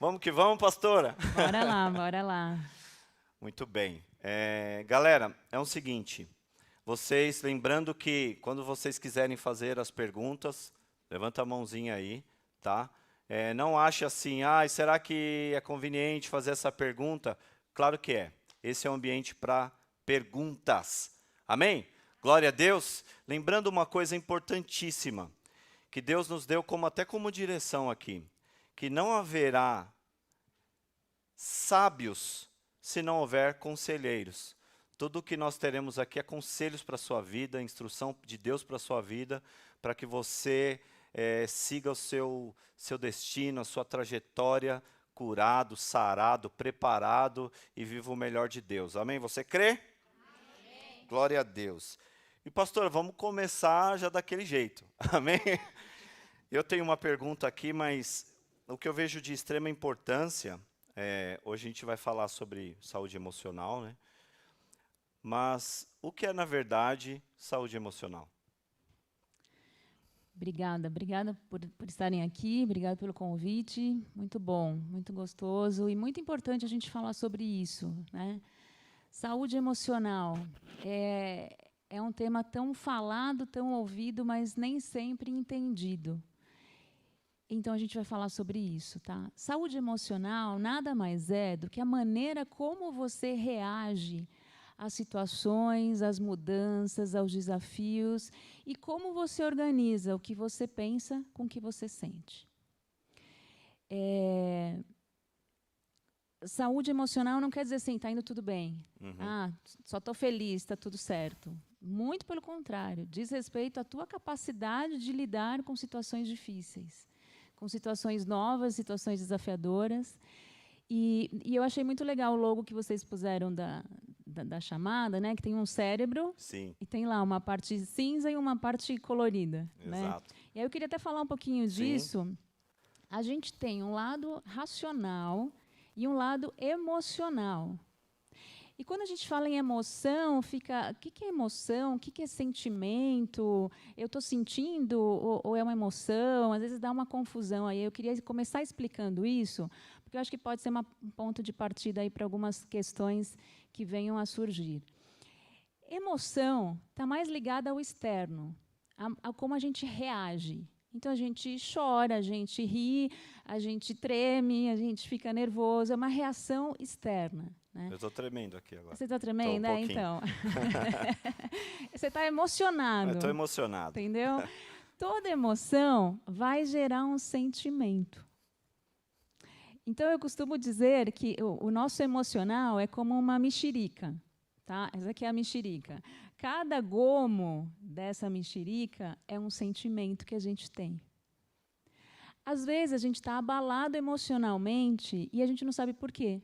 Vamos que vamos, pastora? Bora lá, bora lá. Muito bem. Galera, é o seguinte, vocês, lembrando que quando vocês quiserem fazer as perguntas, levanta a mãozinha aí, tá? Não ache assim, será que é conveniente fazer essa pergunta? Claro que é. Esse é um ambiente para perguntas. Amém? Glória a Deus. Lembrando uma coisa importantíssima, que Deus nos deu até como direção aqui, que não haverá sábios se não houver conselheiros. Tudo o que nós teremos aqui é conselhos para a sua vida, instrução de Deus para a sua vida, para que você siga o seu destino, a sua trajetória, curado, sarado, preparado e viva o melhor de Deus. Amém? Você crê? Amém. Glória a Deus. E pastor, vamos começar já daquele jeito. Amém? Eu tenho uma pergunta aqui, mas o que eu vejo de extrema importância, hoje a gente vai falar sobre saúde emocional, né? Mas o que é, na verdade, saúde emocional? Obrigada por estarem aqui, obrigada pelo convite. Muito bom, muito gostoso e muito importante a gente falar sobre isso, né? Saúde emocional é um tema tão falado, tão ouvido, mas nem sempre entendido. Então, a gente vai falar sobre isso, tá? Saúde emocional nada mais é do que a maneira como você reage às situações, às mudanças, aos desafios e como você organiza o que você pensa com o que você sente. Saúde emocional não quer dizer assim, está indo tudo bem. Só estou feliz, está tudo certo. Muito pelo contrário, diz respeito à tua capacidade de lidar com situações difíceis, com situações novas, situações desafiadoras. E eu achei muito legal o logo que vocês puseram da chamada, né? Que tem um cérebro. Sim. E tem lá uma parte cinza e uma parte colorida. Exato. Né? E aí eu queria até falar um pouquinho disso. A gente tem um lado racional e um lado emocional. E quando a gente fala em emoção, fica, o que é emoção? O que é sentimento? Eu estou sentindo ou é uma emoção? Às vezes dá uma confusão aí. Eu queria começar explicando isso, porque eu acho que pode ser um ponto de partida aí para algumas questões que venham a surgir. Emoção está mais ligada ao externo, a como a gente reage. Então, a gente chora, a gente ri, a gente treme, a gente fica nervoso. É uma reação externa. Né? Eu estou tremendo aqui agora. Você está tremendo? Então. Você está emocionado. Estou emocionado. Entendeu? Toda emoção vai gerar um sentimento. Então, eu costumo dizer que o nosso emocional é como uma mexerica. Tá? Essa aqui é a mexerica. Cada gomo dessa mexerica é um sentimento que a gente tem. Às vezes, a gente está abalado emocionalmente e a gente não sabe por quê.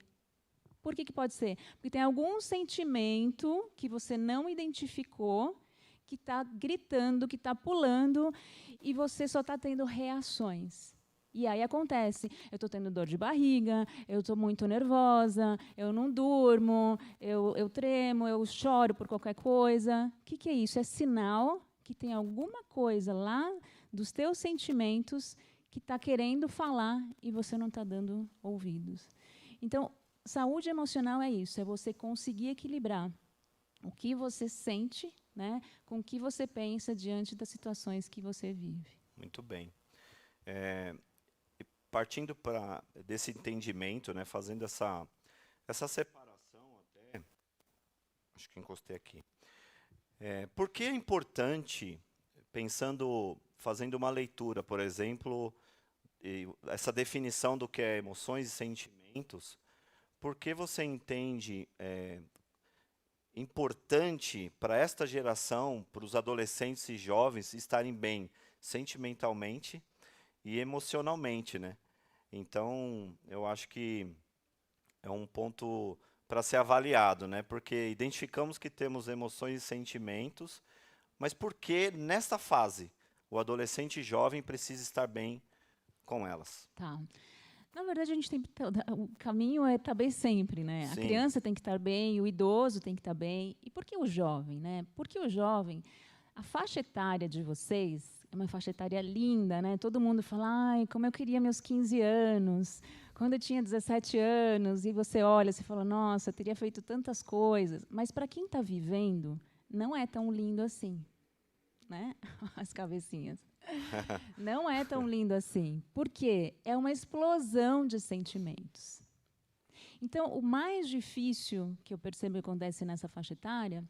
Por que pode ser? Porque tem algum sentimento que você não identificou, que está gritando, que está pulando, e você só está tendo reações. E aí acontece, eu estou tendo dor de barriga, eu estou muito nervosa, eu não durmo, eu tremo, eu choro por qualquer coisa. O que é isso? É sinal que tem alguma coisa lá dos teus sentimentos que está querendo falar e você não está dando ouvidos. Então, saúde emocional é isso, é você conseguir equilibrar o que você sente, né, com o que você pensa diante das situações que você vive. Muito bem. Partindo desse entendimento, né, fazendo essa separação até, acho que encostei aqui. Por que é importante, fazendo uma leitura, por exemplo, essa definição do que é emoções e sentimentos, por que você entende importante para esta geração, para os adolescentes e jovens, estarem bem sentimentalmente e emocionalmente, né? Então, eu acho que é um ponto para ser avaliado, né? Porque identificamos que temos emoções e sentimentos, mas por que nesta fase o adolescente jovem precisa estar bem com elas? Tá. Na verdade, a gente tem o caminho é estar bem sempre, né? Sim. A criança tem que estar bem, o idoso tem que estar bem. E por que o jovem, né? Porque o jovem, a faixa etária de vocês é uma faixa etária linda, né? Todo mundo fala, ai, como eu queria meus 15 anos, quando eu tinha 17 anos e você olha, você fala, nossa, eu teria feito tantas coisas. Mas para quem está vivendo, não é tão lindo assim, né? As cabecinhas. Não é tão lindo assim. Por quê? É uma explosão de sentimentos. Então, o mais difícil que eu percebo que acontece nessa faixa etária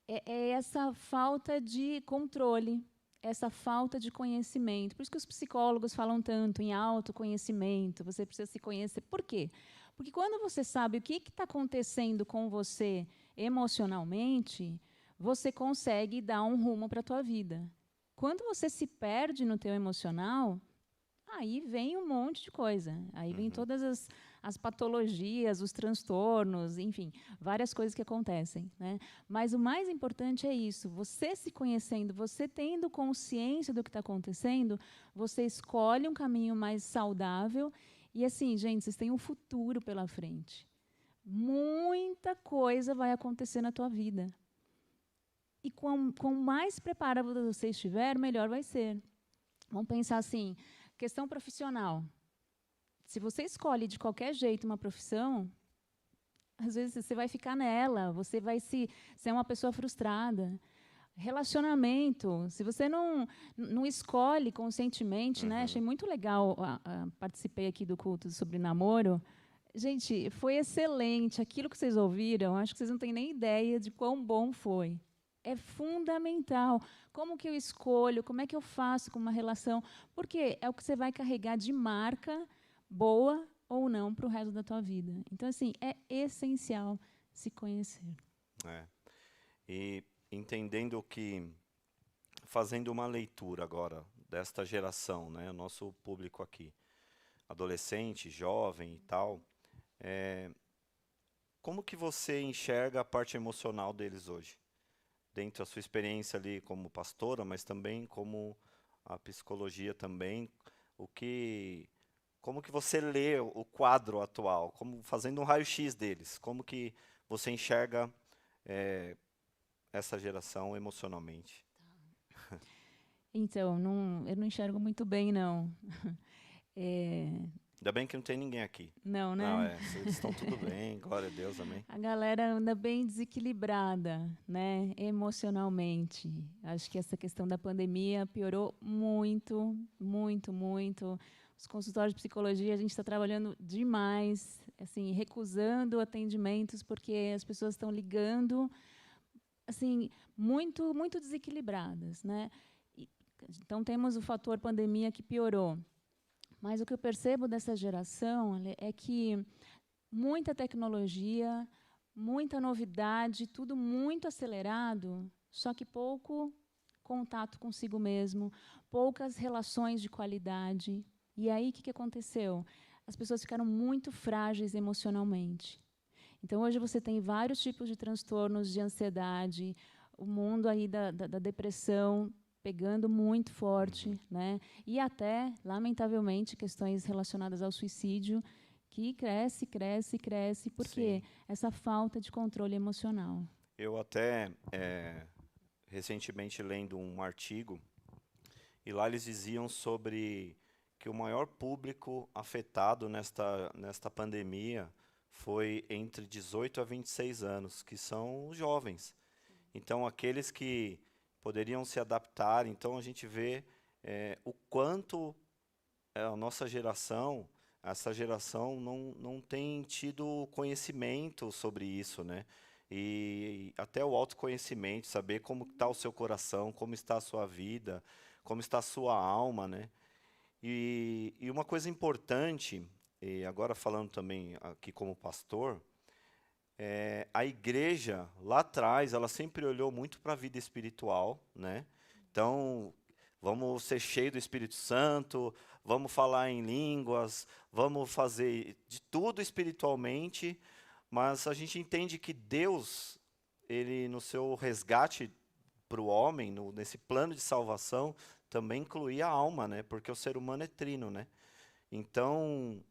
é essa falta de controle, essa falta de conhecimento. Por isso que os psicólogos falam tanto em autoconhecimento, você precisa se conhecer. Por quê? Porque quando você sabe o que está acontecendo com você emocionalmente, você consegue dar um rumo para a tua vida. Quando você se perde no teu emocional, aí vem um monte de coisa. Aí vem todas as patologias, os transtornos, enfim, várias coisas que acontecem, né? Mas o mais importante é isso, você se conhecendo, você tendo consciência do que está acontecendo, você escolhe um caminho mais saudável e, assim, gente, vocês têm um futuro pela frente. Muita coisa vai acontecer na tua vida. E quanto mais preparado você estiver, melhor vai ser. Vamos pensar assim, questão profissional. Se você escolhe de qualquer jeito uma profissão, às vezes você vai ficar nela, você vai ser uma pessoa frustrada. Relacionamento, se você não escolhe conscientemente, né? Achei muito legal, participei aqui do culto sobre namoro. Gente, foi excelente. Aquilo que vocês ouviram, acho que vocês não têm nem ideia de quão bom foi. É fundamental. Como que eu escolho? Como é que eu faço com uma relação? Porque é o que você vai carregar de marca, boa ou não, para o resto da tua vida. Então, assim, é essencial se conhecer. E entendendo que, fazendo uma leitura agora desta geração, né, o nosso público aqui, adolescente, jovem e tal, como que você enxerga a parte emocional deles hoje? Dentro da sua experiência ali como pastora, mas também como a psicologia também, como que você lê o quadro atual, como fazendo um raio-x deles, como que você enxerga essa geração emocionalmente? Então, eu não enxergo muito bem, não. Ainda bem que não tem ninguém aqui. Não, Não, né? eles estão tudo bem, glória a Deus, amém. A galera anda bem desequilibrada, né, emocionalmente. Acho que essa questão da pandemia piorou muito, muito, muito. Os consultórios de psicologia, a gente está trabalhando demais, assim, recusando atendimentos porque as pessoas estão ligando, assim, muito, muito desequilibradas, né? Então temos o fator pandemia que piorou. Mas o que eu percebo dessa geração é que muita tecnologia, muita novidade, tudo muito acelerado, só que pouco contato consigo mesmo, poucas relações de qualidade. E aí, o que aconteceu? As pessoas ficaram muito frágeis emocionalmente. Então, hoje você tem vários tipos de transtornos de ansiedade, o mundo aí da depressão pegando muito forte, né? E até, lamentavelmente, questões relacionadas ao suicídio, que cresce, cresce, cresce, porque essa falta de controle emocional. Eu até, recentemente, lendo um artigo, e lá eles diziam sobre que o maior público afetado nesta pandemia foi entre 18 a 26 anos, que são os jovens. Então, aqueles que poderiam se adaptar. Então, a gente vê o quanto a nossa geração, essa geração não tem tido conhecimento sobre isso, né? E até o autoconhecimento, saber como está o seu coração, como está a sua vida, como está a sua alma, né? E uma coisa importante, e agora falando também aqui como pastor, a igreja, lá atrás, ela sempre olhou muito para a vida espiritual, né? Então, vamos ser cheios do Espírito Santo, vamos falar em línguas, vamos fazer de tudo espiritualmente, mas a gente entende que Deus, ele no seu resgate para o homem, nesse plano de salvação, também incluía a alma, né? Porque o ser humano é trino, né? Então,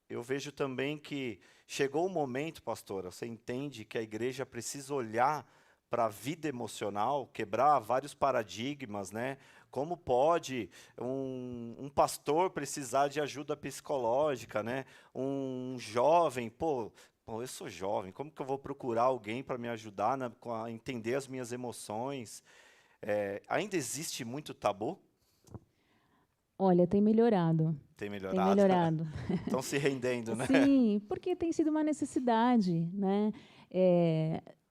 eu vejo também que chegou o momento, pastora, você entende que a igreja precisa olhar para a vida emocional, quebrar vários paradigmas, né? Como pode um pastor precisar de ajuda psicológica, né? Um jovem, pô, eu sou jovem, como que eu vou procurar alguém para me ajudar a entender as minhas emoções? Ainda existe muito tabu? Olha, tem melhorado. Tem Tem melhorado? melhorado. Estão se rendendo, né? Sim, porque tem sido uma necessidade, né?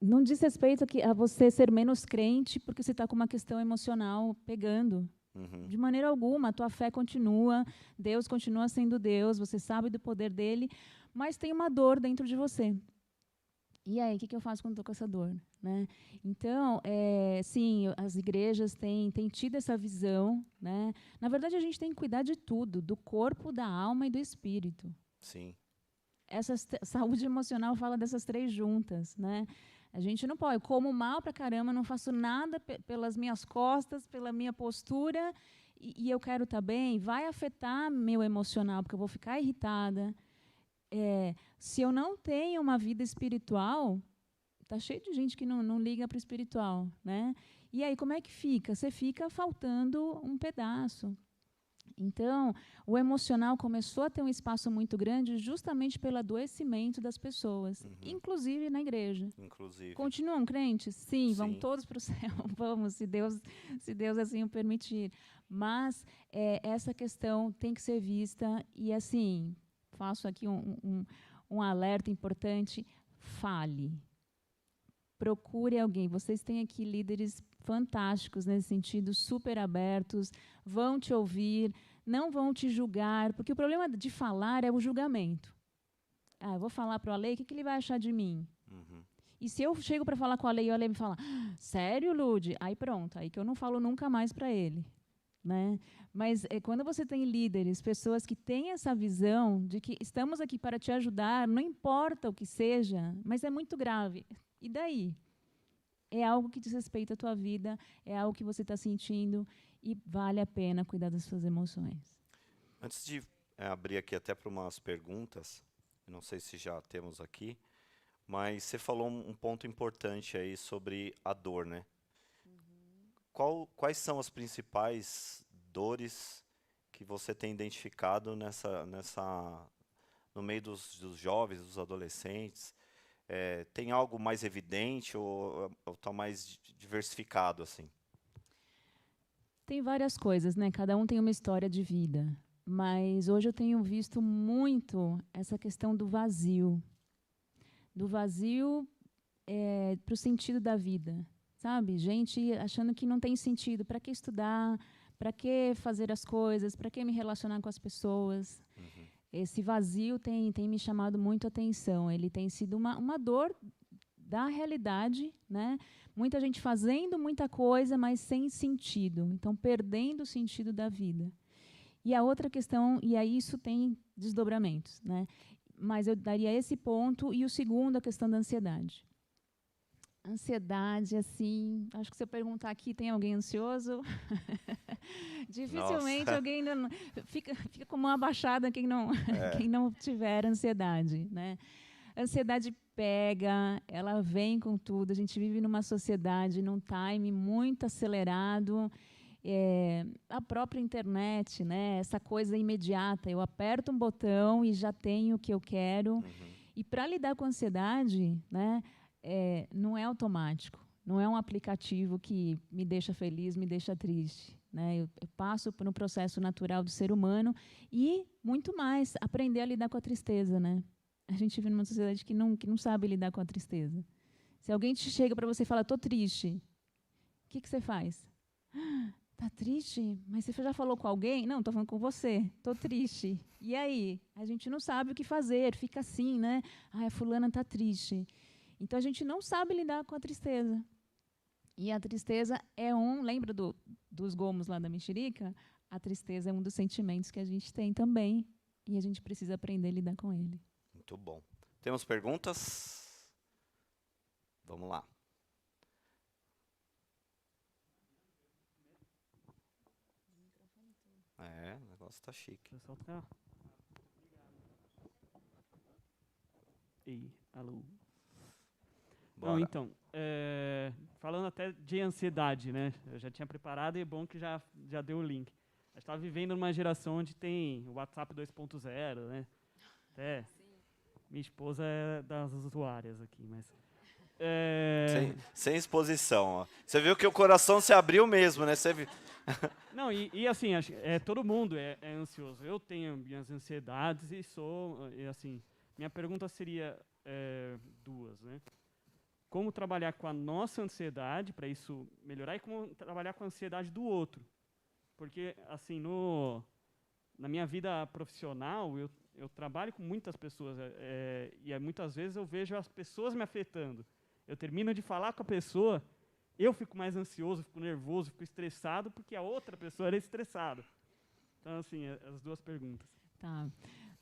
Não diz respeito a você ser menos crente porque você está com uma questão emocional pegando. Uhum, De maneira alguma, a tua fé continua, Deus continua sendo Deus, você sabe do poder dele, mas tem uma dor dentro de você. E aí, o que eu faço quando estou com essa dor? Né? Então, sim, as igrejas têm tido essa visão. Né? Na verdade, a gente tem que cuidar de tudo, do corpo, da alma e do espírito. sim. Saúde emocional fala dessas três juntas. Né? A gente não pode, eu como mal pra caramba, não faço nada pelas minhas costas, pela minha postura, e eu quero estar bem, vai afetar meu emocional, porque eu vou ficar irritada. Se eu não tenho uma vida espiritual, tá cheio de gente que não liga para o espiritual, né? E aí, como é que fica? Você fica faltando um pedaço. Então, o emocional começou a ter um espaço muito grande justamente pelo adoecimento das pessoas, inclusive na igreja. Inclusive. Continuam crentes? Sim, vão Sim. todos para o céu, vamos, se Deus assim o permitir. Mas essa questão tem que ser vista e, assim, faço aqui um alerta importante, fale. Procure alguém. Vocês têm aqui líderes fantásticos nesse sentido, super abertos, vão te ouvir, não vão te julgar, porque o problema de falar é o julgamento. Eu vou falar para o Ale, o que ele vai achar de mim? Uhum. E se eu chego para falar com o Ale e o Ale me fala, sério, Lude? Aí pronto, aí que eu não falo nunca mais para ele. Né? Mas quando você tem líderes, pessoas que têm essa visão de que estamos aqui para te ajudar, não importa o que seja, mas é muito grave. E daí? É algo que diz respeito à tua vida, é algo que você está sentindo e vale a pena cuidar das suas emoções. Antes de abrir aqui até para umas perguntas, não sei se já temos aqui, mas você falou um ponto importante aí sobre a dor, né? Quais são as principais dores que você tem identificado no meio dos jovens, dos adolescentes? Tem algo mais evidente ou está mais diversificado assim? Tem várias coisas, né? Cada um tem uma história de vida. Mas hoje eu tenho visto muito essa questão do vazio. Do vazio para o sentido da vida. Sabe? Gente achando que não tem sentido. Para que estudar? Para que fazer as coisas? Para que me relacionar com as pessoas? Uhum. Esse vazio tem me chamado muito a atenção. Ele tem sido uma dor da realidade, né? Muita gente fazendo muita coisa, mas sem sentido. Então, perdendo o sentido da vida. E a outra questão, e aí isso tem desdobramentos, né? Mas eu daria esse ponto. E o segundo, a questão da ansiedade. Ansiedade, assim, acho que se eu perguntar aqui, tem alguém ansioso? Dificilmente Nossa. alguém não, fica com uma abaixada quem não tiver ansiedade, né? Ansiedade pega, ela vem com tudo. A gente vive numa sociedade, num time muito acelerado. A própria internet, né? Essa coisa imediata. Eu aperto um botão e já tenho o que eu quero. Uhum. E para lidar com a ansiedade, né? Não é automático. Não é um aplicativo que me deixa feliz, me deixa triste. Né? Eu passo por um processo natural do ser humano e, muito mais, aprender a lidar com a tristeza. Né? A gente vive numa sociedade que não sabe lidar com a tristeza. Se alguém te chega para você e fala, estou triste, o que você faz? Tá triste? Mas você já falou com alguém? Não, estou falando com você. Estou triste. E aí? A gente não sabe o que fazer, fica assim, né? A fulana está triste. Então, a gente não sabe lidar com a tristeza. E a tristeza lembra dos gomos lá da mexerica? A tristeza é um dos sentimentos que a gente tem também. E a gente precisa aprender a lidar com ele. Muito bom. Temos perguntas? Vamos lá. O negócio tá chique. O pessoal tá. Ei, alô. Não, então, falando até de ansiedade, né? Eu já tinha preparado e é bom que já deu o link. A gente está vivendo numa geração onde tem o WhatsApp 2.0, né? Até minha esposa é das usuárias aqui, mas... Sem exposição, ó. Você viu que o coração se abriu mesmo, né? Você viu? Não, e assim, todo mundo é ansioso. Eu tenho minhas ansiedades e assim, minha pergunta seria duas, né? Como trabalhar com a nossa ansiedade para isso melhorar e como trabalhar com a ansiedade do outro. Porque, assim, na minha vida profissional, eu trabalho com muitas pessoas e muitas vezes eu vejo as pessoas me afetando. Eu termino de falar com a pessoa, eu fico mais ansioso, fico nervoso, fico estressado, porque a outra pessoa era estressada. Então, assim, as duas perguntas. Tá.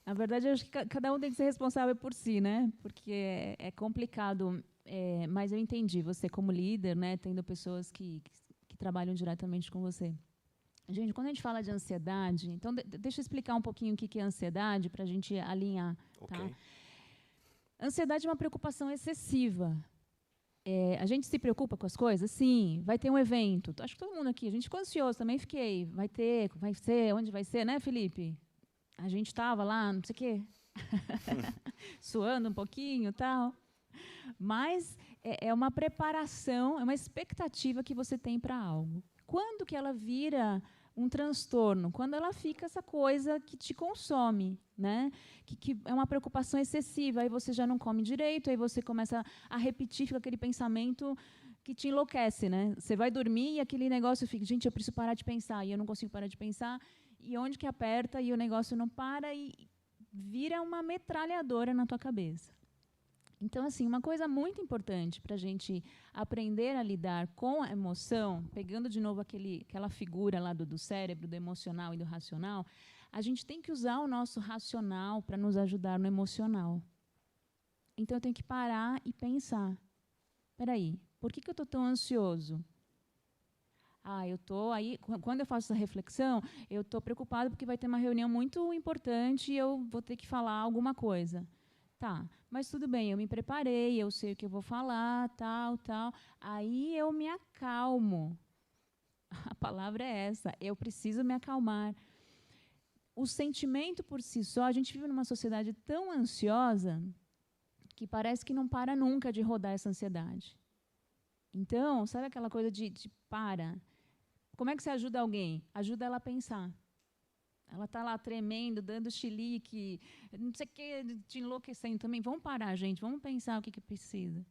Na verdade, eu acho que cada um tem que ser responsável por si, né? Porque é complicado, mas eu entendi. Você, como líder, né, tendo pessoas que trabalham diretamente com você. Gente, quando a gente fala de ansiedade, então deixa eu explicar um pouquinho o que é ansiedade para a gente alinhar. Ok. Tá? Ansiedade é uma preocupação excessiva. A gente se preocupa com as coisas? Sim. Vai ter um evento. Acho que todo mundo aqui, a gente ficou ansioso, também fiquei. Vai ser, onde vai ser, né, Felipe? A gente estava lá, não sei o quê, suando um pouquinho e tal. Mas é uma preparação, é uma expectativa que você tem para algo. Quando que ela vira um transtorno? Quando ela fica essa coisa que te consome, né? Que é uma preocupação excessiva, aí você já não come direito, aí você começa a repetir, fica aquele pensamento que te enlouquece, né? Você vai dormir e aquele negócio fica, gente, eu preciso parar de pensar, e eu não consigo parar de pensar, e onde que aperta e o negócio não para e vira uma metralhadora na tua cabeça. Então, assim, uma coisa muito importante para a gente aprender a lidar com a emoção, pegando de novo aquela figura lá do cérebro, do emocional e do racional, a gente tem que usar o nosso racional para nos ajudar no emocional. Então, eu tenho que parar e pensar. Espera aí, por que eu estou tão ansioso? Eu estou aí, quando eu faço essa reflexão, eu estou preocupado porque vai ter uma reunião muito importante e eu vou ter que falar alguma coisa. Tá, mas tudo bem, eu me preparei, eu sei o que eu vou falar, tal. Aí eu me acalmo. A palavra é essa, eu preciso me acalmar. O sentimento por si só, a gente vive numa sociedade tão ansiosa que parece que não para nunca de rodar essa ansiedade. Então, sabe aquela coisa de para? Como é que você ajuda alguém? Ajuda ela a pensar. Ela está lá tremendo, dando chilique, não sei o que, te enlouquecendo também. Vamos parar, gente, vamos pensar o que precisa.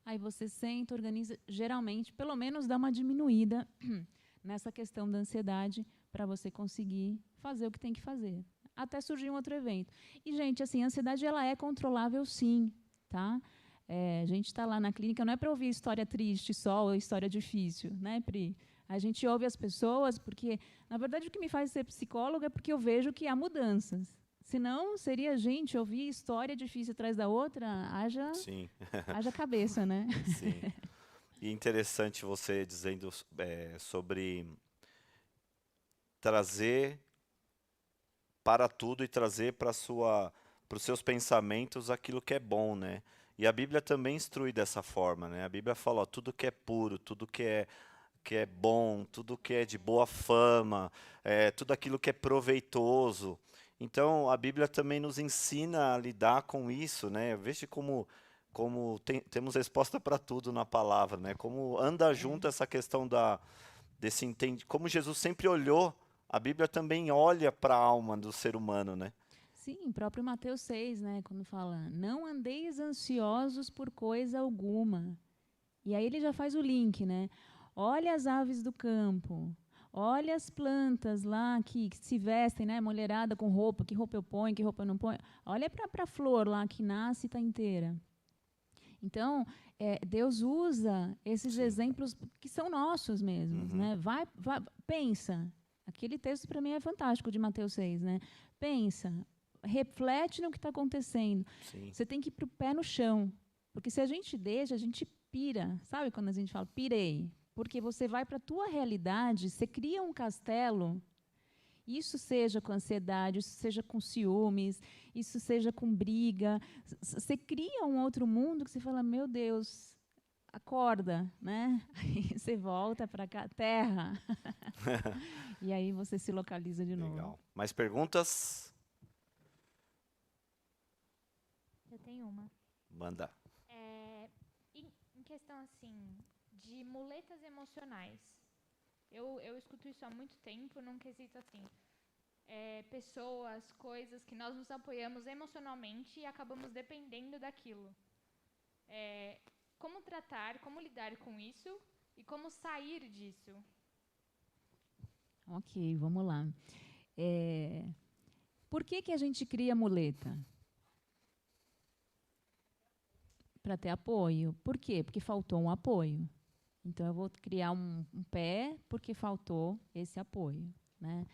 Aí você senta, organiza, geralmente, pelo menos dá uma diminuída nessa questão da ansiedade para você conseguir fazer o que tem que fazer. Até surgir um outro evento. E, gente, assim, a ansiedade ela é controlável, sim, tá? A gente está lá na clínica, não é para ouvir história triste só ou história difícil, né, Pri? A gente ouve as pessoas porque, na verdade, o que me faz ser psicóloga é porque eu vejo que há mudanças. Senão, seria a gente ouvir história difícil atrás da outra, haja cabeça, né? Sim. E interessante você dizendo sobre trazer para tudo e trazer para os seus pensamentos aquilo que é bom, né? E a Bíblia também instrui dessa forma, né? A Bíblia fala, ó, tudo que é puro, tudo que é bom, tudo que é de boa fama, tudo aquilo que é proveitoso. Então, a Bíblia também nos ensina a lidar com isso, né? Veja como temos resposta para tudo na palavra, né? Como anda junto essa questão desse entendimento, como Jesus sempre olhou, a Bíblia também olha para a alma do ser humano, né? Sim, próprio Mateus 6, né, quando fala, não andeis ansiosos por coisa alguma. E aí ele já faz o link, né? Olha as aves do campo, olha as plantas lá que se vestem, né? Mulherada com roupa, que roupa eu ponho, que roupa eu não ponho. Olha para a flor lá que nasce e está inteira. Então, Deus usa esses exemplos que são nossos mesmos, né? Vai, pensa. Aquele texto para mim é fantástico de Mateus 6, né? Pensa, reflete no que está acontecendo. Sim. Você tem que ir para o pé no chão. Porque se a gente deixa, a gente pira. Sabe quando a gente fala, pirei? Porque você vai para a tua realidade, você cria um castelo, isso seja com ansiedade, isso seja com ciúmes, isso seja com briga. Você cria um outro mundo que você fala, meu Deus, acorda, né? Aí você volta para cá, terra. E aí você se localiza de novo. Legal. Mais perguntas? Eu tenho uma. Manda. Em questão, assim, de muletas emocionais. Eu escuto isso há muito tempo, num quesito assim. Pessoas, coisas que nós nos apoiamos emocionalmente e acabamos dependendo daquilo. Como tratar, como lidar com isso e como sair disso? Ok, vamos lá. Por que a gente cria muleta? Para ter apoio. Por quê? Porque faltou um apoio. Então, eu vou criar um pé porque faltou esse apoio, né?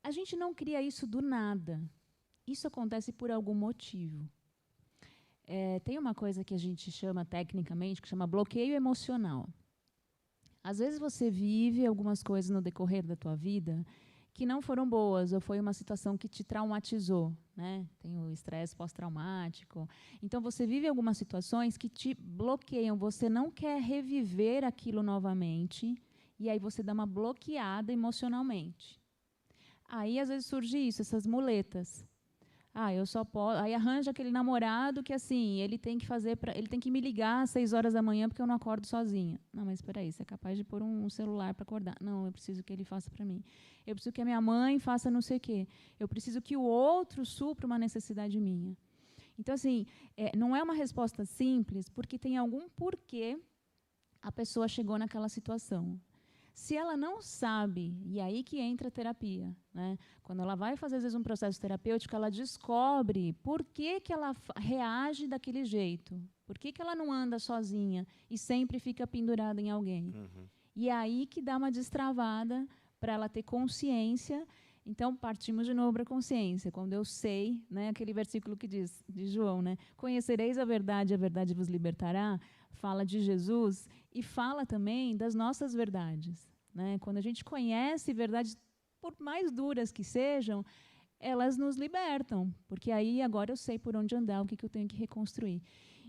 A gente não cria isso do nada. Isso acontece por algum motivo. Tem uma coisa que a gente chama tecnicamente, que chama bloqueio emocional. Às vezes você vive algumas coisas no decorrer da tua vida que não foram boas, ou foi uma situação que te traumatizou, né? Tem o estresse pós-traumático. Então, você vive algumas situações que te bloqueiam, você não quer reviver aquilo novamente, e aí você dá uma bloqueada emocionalmente. Aí, às vezes, surge isso, essas muletas. Eu só posso. Aí arranja aquele namorado que, assim, ele tem que me ligar às 6 horas da manhã porque eu não acordo sozinha. Não, mas espera aí, você é capaz de pôr um celular para acordar. Não, eu preciso que ele faça para mim. Eu preciso que a minha mãe faça não sei o quê. Eu preciso que o outro supra uma necessidade minha. Então, assim, não é uma resposta simples, porque tem algum porquê a pessoa chegou naquela situação. Se ela não sabe, e aí que entra a terapia, né? Quando ela vai fazer, às vezes, um processo terapêutico, ela descobre por que ela reage daquele jeito. Por que ela não anda sozinha e sempre fica pendurada em alguém. Uhum. E é aí que dá uma destravada para ela ter consciência. Então, partimos de novo para a consciência. Quando eu sei, né, aquele versículo que diz, de João, né, conhecereis a verdade vos libertará, fala de Jesus e fala também das nossas verdades, né? Quando a gente conhece verdades, por mais duras que sejam, elas nos libertam, porque aí agora eu sei por onde andar, o que eu tenho que reconstruir.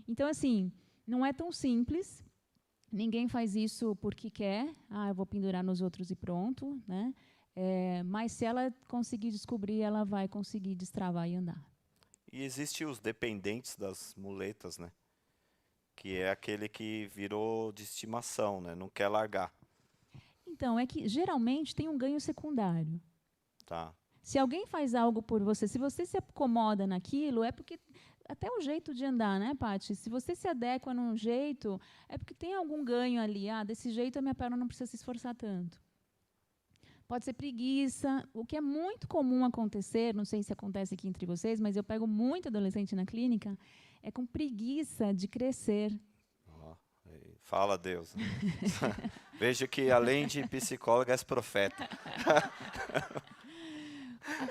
Então, assim, não é tão simples, ninguém faz isso porque quer, eu vou pendurar nos outros e pronto, né? Mas se ela conseguir descobrir, ela vai conseguir destravar e andar. E existem os dependentes das muletas, né? Que é aquele que virou de estimação, né? Não quer largar, Então, é que geralmente tem um ganho secundário. tá? Se alguém faz algo por você, se você se acomoda naquilo, é porque até o jeito de andar, né, Paty? Se você se adequa num jeito, é porque tem algum ganho ali. Desse jeito a minha perna não precisa se esforçar tanto. Pode ser preguiça, o que é muito comum acontecer, não sei se acontece aqui entre vocês, mas eu pego muito adolescente na clínica, é com preguiça de crescer. Fala Deus. Vejo que além de psicóloga és profeta.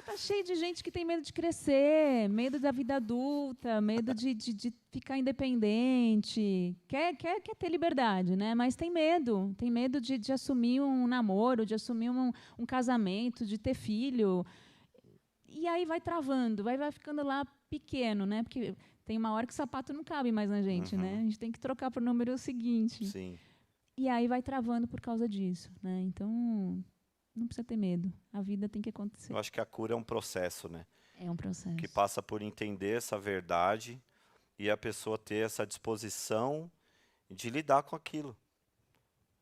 Tá cheio de gente que tem medo de crescer, medo da vida adulta, medo de ficar independente, quer ter liberdade, né? Mas tem medo de assumir um namoro, de assumir um casamento, de ter filho. E aí vai travando, vai ficando lá pequeno, né? Porque tem uma hora que o sapato não cabe mais na gente, né? A gente tem que trocar para o número seguinte. Sim. E aí vai travando por causa disso, né? Então, não precisa ter medo. A vida tem que acontecer. Eu acho que a cura é um processo, né? É um processo. Que passa por entender essa verdade e a pessoa ter essa disposição de lidar com aquilo,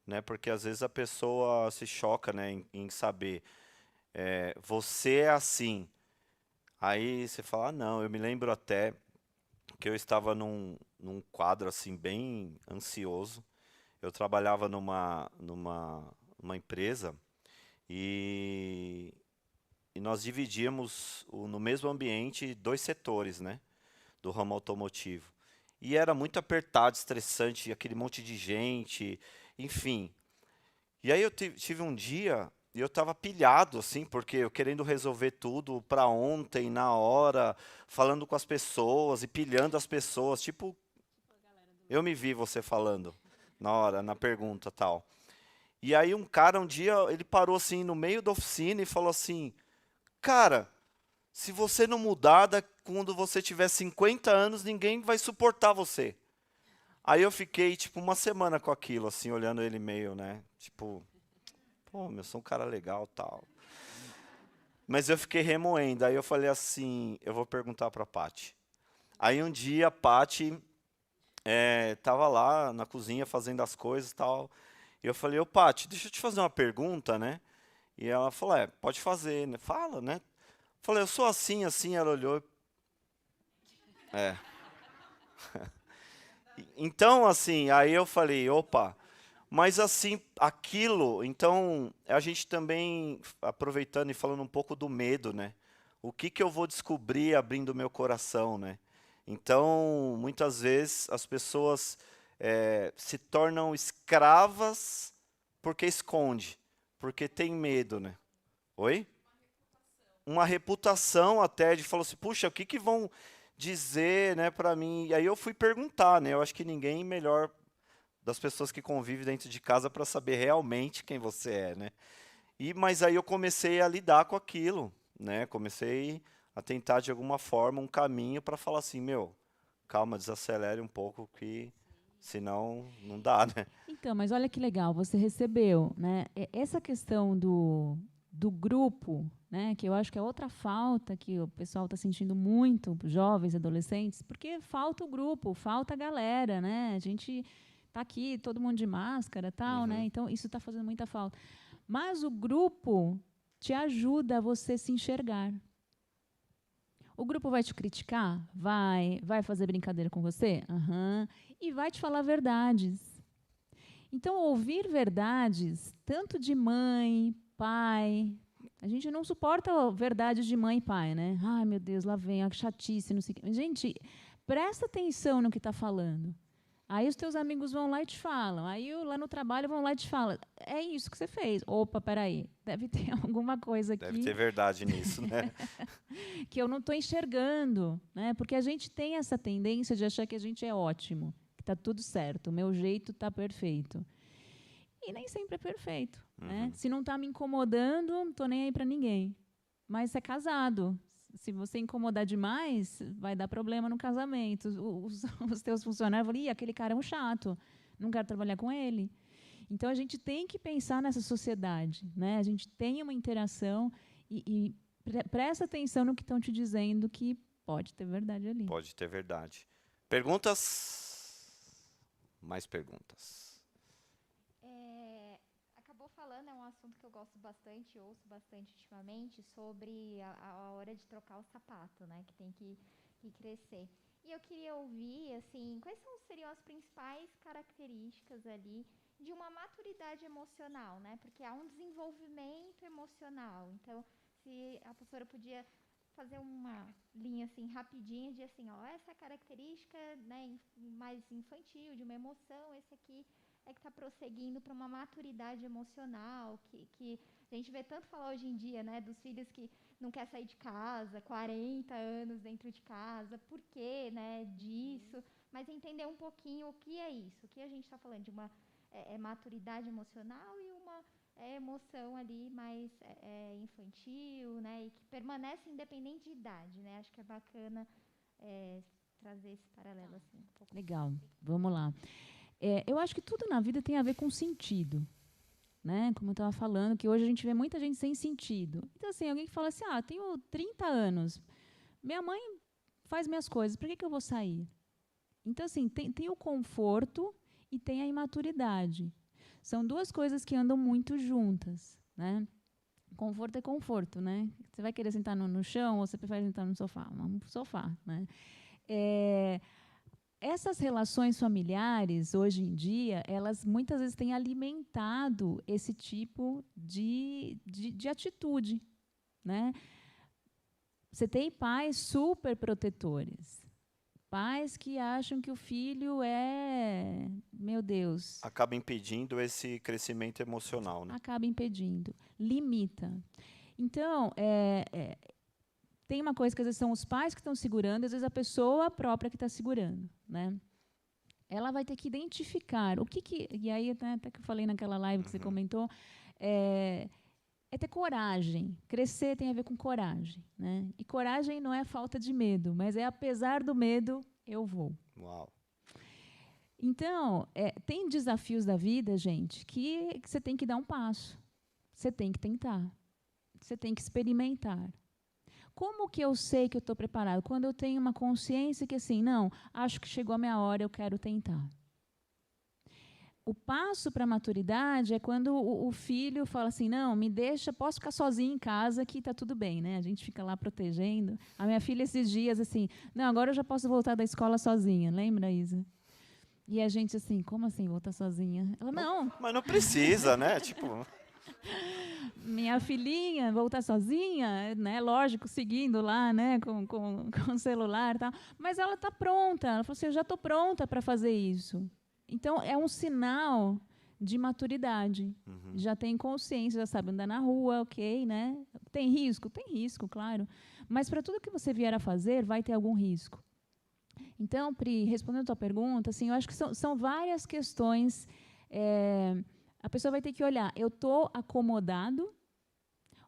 né? Porque às vezes a pessoa se choca, né, em saber, você é assim. Aí você fala, não, eu me lembro até que eu estava num quadro assim bem ansioso. Eu trabalhava numa empresa e nós dividíamos no mesmo ambiente 2 setores, né, do ramo automotivo. E era muito apertado, estressante, aquele monte de gente, enfim. E aí eu tive um dia e eu estava pilhado, assim, porque eu querendo resolver tudo para ontem, na hora, falando com as pessoas e pilhando as pessoas, tipo, eu me vi você falando na hora, na pergunta tal. E aí um cara um dia, ele parou assim no meio da oficina e falou assim, cara, se você não mudar, quando você tiver 50 anos, ninguém vai suportar você. Aí eu fiquei, tipo, uma semana com aquilo, assim, olhando ele meio, né? Tipo, pô, eu sou um cara legal, tal. Mas eu fiquei remoendo. Aí eu falei assim, eu vou perguntar pra Paty. Aí um dia a Paty tava lá na cozinha fazendo as coisas e tal. E eu falei, ô Paty, deixa eu te fazer uma pergunta, né? E ela falou, pode fazer, né? Fala, né? Falei, eu sou assim, assim. Ela olhou. É. Então, assim, aí eu falei, opa, mas assim, aquilo, então, a gente também, aproveitando e falando um pouco do medo, né? O que que eu vou descobrir abrindo o meu coração, né? Então, muitas vezes as pessoas se tornam escravas porque esconde, porque tem medo, né? Oi? Uma reputação até de falar assim, puxa, o que que vão dizer, né, para mim? E aí eu fui perguntar, né? Eu acho que ninguém melhor das pessoas que convivem dentro de casa para saber realmente quem você é, né? Mas aí eu comecei a lidar com aquilo, né? Comecei a tentar de alguma forma um caminho para falar assim, meu, calma, desacelere um pouco que senão não dá, né? Então, mas olha que legal, você recebeu, né? Essa questão do grupo, né? Que eu acho que é outra falta que o pessoal está sentindo muito, jovens, adolescentes, porque falta o grupo, falta a galera, né? A gente tá aqui, todo mundo de máscara, tal, né? Então isso está fazendo muita falta. Mas o grupo te ajuda a você se enxergar. O grupo vai te criticar? Vai fazer brincadeira com você? Aham. E vai te falar verdades. Então, ouvir verdades, tanto de mãe, pai. A gente não suporta verdades de mãe e pai, né? Ai, meu Deus, lá vem a chatice, não sei o quê. Gente, presta atenção no que está falando. Aí os teus amigos vão lá e te falam. Aí lá no trabalho vão lá e te falam. É isso que você fez. Opa, peraí. Deve ter alguma coisa aqui Deve ter verdade nisso, né? que eu não estou enxergando, né? Porque a gente tem essa tendência de achar que a gente é ótimo, que está tudo certo, o meu jeito está perfeito. E nem sempre é perfeito, né? Se não está me incomodando, não estou nem aí para ninguém. Mas você é casado. Se você incomodar demais, vai dar problema no casamento. Os teus funcionários vão, aquele cara é um chato, não quero trabalhar com ele. Então, a gente tem que pensar nessa sociedade, né? A gente tem uma interação e presta atenção no que estão te dizendo, que pode ter verdade ali. Pode ter verdade. Perguntas? Mais perguntas. Acabou falando, é um assunto que eu gosto bastante, ouço bastante ultimamente, sobre a hora de trocar o sapato, né? Que tem que crescer. E eu queria ouvir, assim, quais seriam as principais características ali de uma maturidade emocional, né? Porque há um desenvolvimento emocional. Então, se a professora podia fazer uma linha assim rapidinha de assim, ó, essa característica, né, mais infantil, de uma emoção, esse aqui é que está prosseguindo para uma maturidade emocional, que a gente vê tanto falar hoje em dia, né, dos filhos que não quer sair de casa, 40 anos dentro de casa, por quê, né, disso, mas entender um pouquinho o que é isso, o que a gente está falando de uma maturidade emocional e uma emoção ali mais infantil, né, e que permanece independente de idade, né, acho que é bacana trazer esse paralelo assim um pouco. Legal, vamos lá. Eu acho que tudo na vida tem a ver com sentido, né? Como eu estava falando, que hoje a gente vê muita gente sem sentido. Então, assim, alguém que fala assim, tenho 30 anos, minha mãe faz minhas coisas, por que eu vou sair? Então, assim, tem o conforto e tem a imaturidade. São duas coisas que andam muito juntas, né? Conforto é conforto, né? Você vai querer sentar no chão ou você prefere sentar no sofá? Vamos pro sofá, né? Essas relações familiares, hoje em dia, elas muitas vezes têm alimentado esse tipo de atitude, né? Você tem pais super protetores, pais que acham que o filho é, meu Deus... Acaba impedindo esse crescimento emocional, né? Acaba impedindo, limita. Então, tem uma coisa que às vezes são os pais que estão segurando, às vezes a pessoa própria que está segurando, né? Ela vai ter que identificar o que e aí até que eu falei naquela live que você comentou, é ter coragem. Crescer tem a ver com coragem, né? E coragem não é falta de medo, mas é apesar do medo, eu vou. Uau. Então, tem desafios da vida, gente, que você tem que dar um passo. Você tem que tentar. Você tem que experimentar. Como que eu sei que eu estou preparado? Quando eu tenho uma consciência que, assim, não, acho que chegou a minha hora, eu quero tentar. O passo para a maturidade é quando o filho fala assim, não, me deixa, posso ficar sozinho em casa que está tudo bem, né? A gente fica lá protegendo. A minha filha esses dias, assim, não, agora eu já posso voltar da escola sozinha. Lembra, Isa? E a gente assim, como assim voltar sozinha? Ela, não. Mas não precisa, né? Tipo... Minha filhinha voltar sozinha, né? Lógico, seguindo lá, né? Com o celular e tal. Mas ela está pronta. Ela falou assim, eu já estou pronta para fazer isso. Então, é um sinal de maturidade. Já tem consciência, já sabe andar na rua, ok, né? Tem risco? Tem risco, claro. Mas para tudo que você vier a fazer, vai ter algum risco. Então, Pri, respondendo a tua pergunta, assim, eu acho que são várias questões. A pessoa vai ter que olhar, eu estou acomodado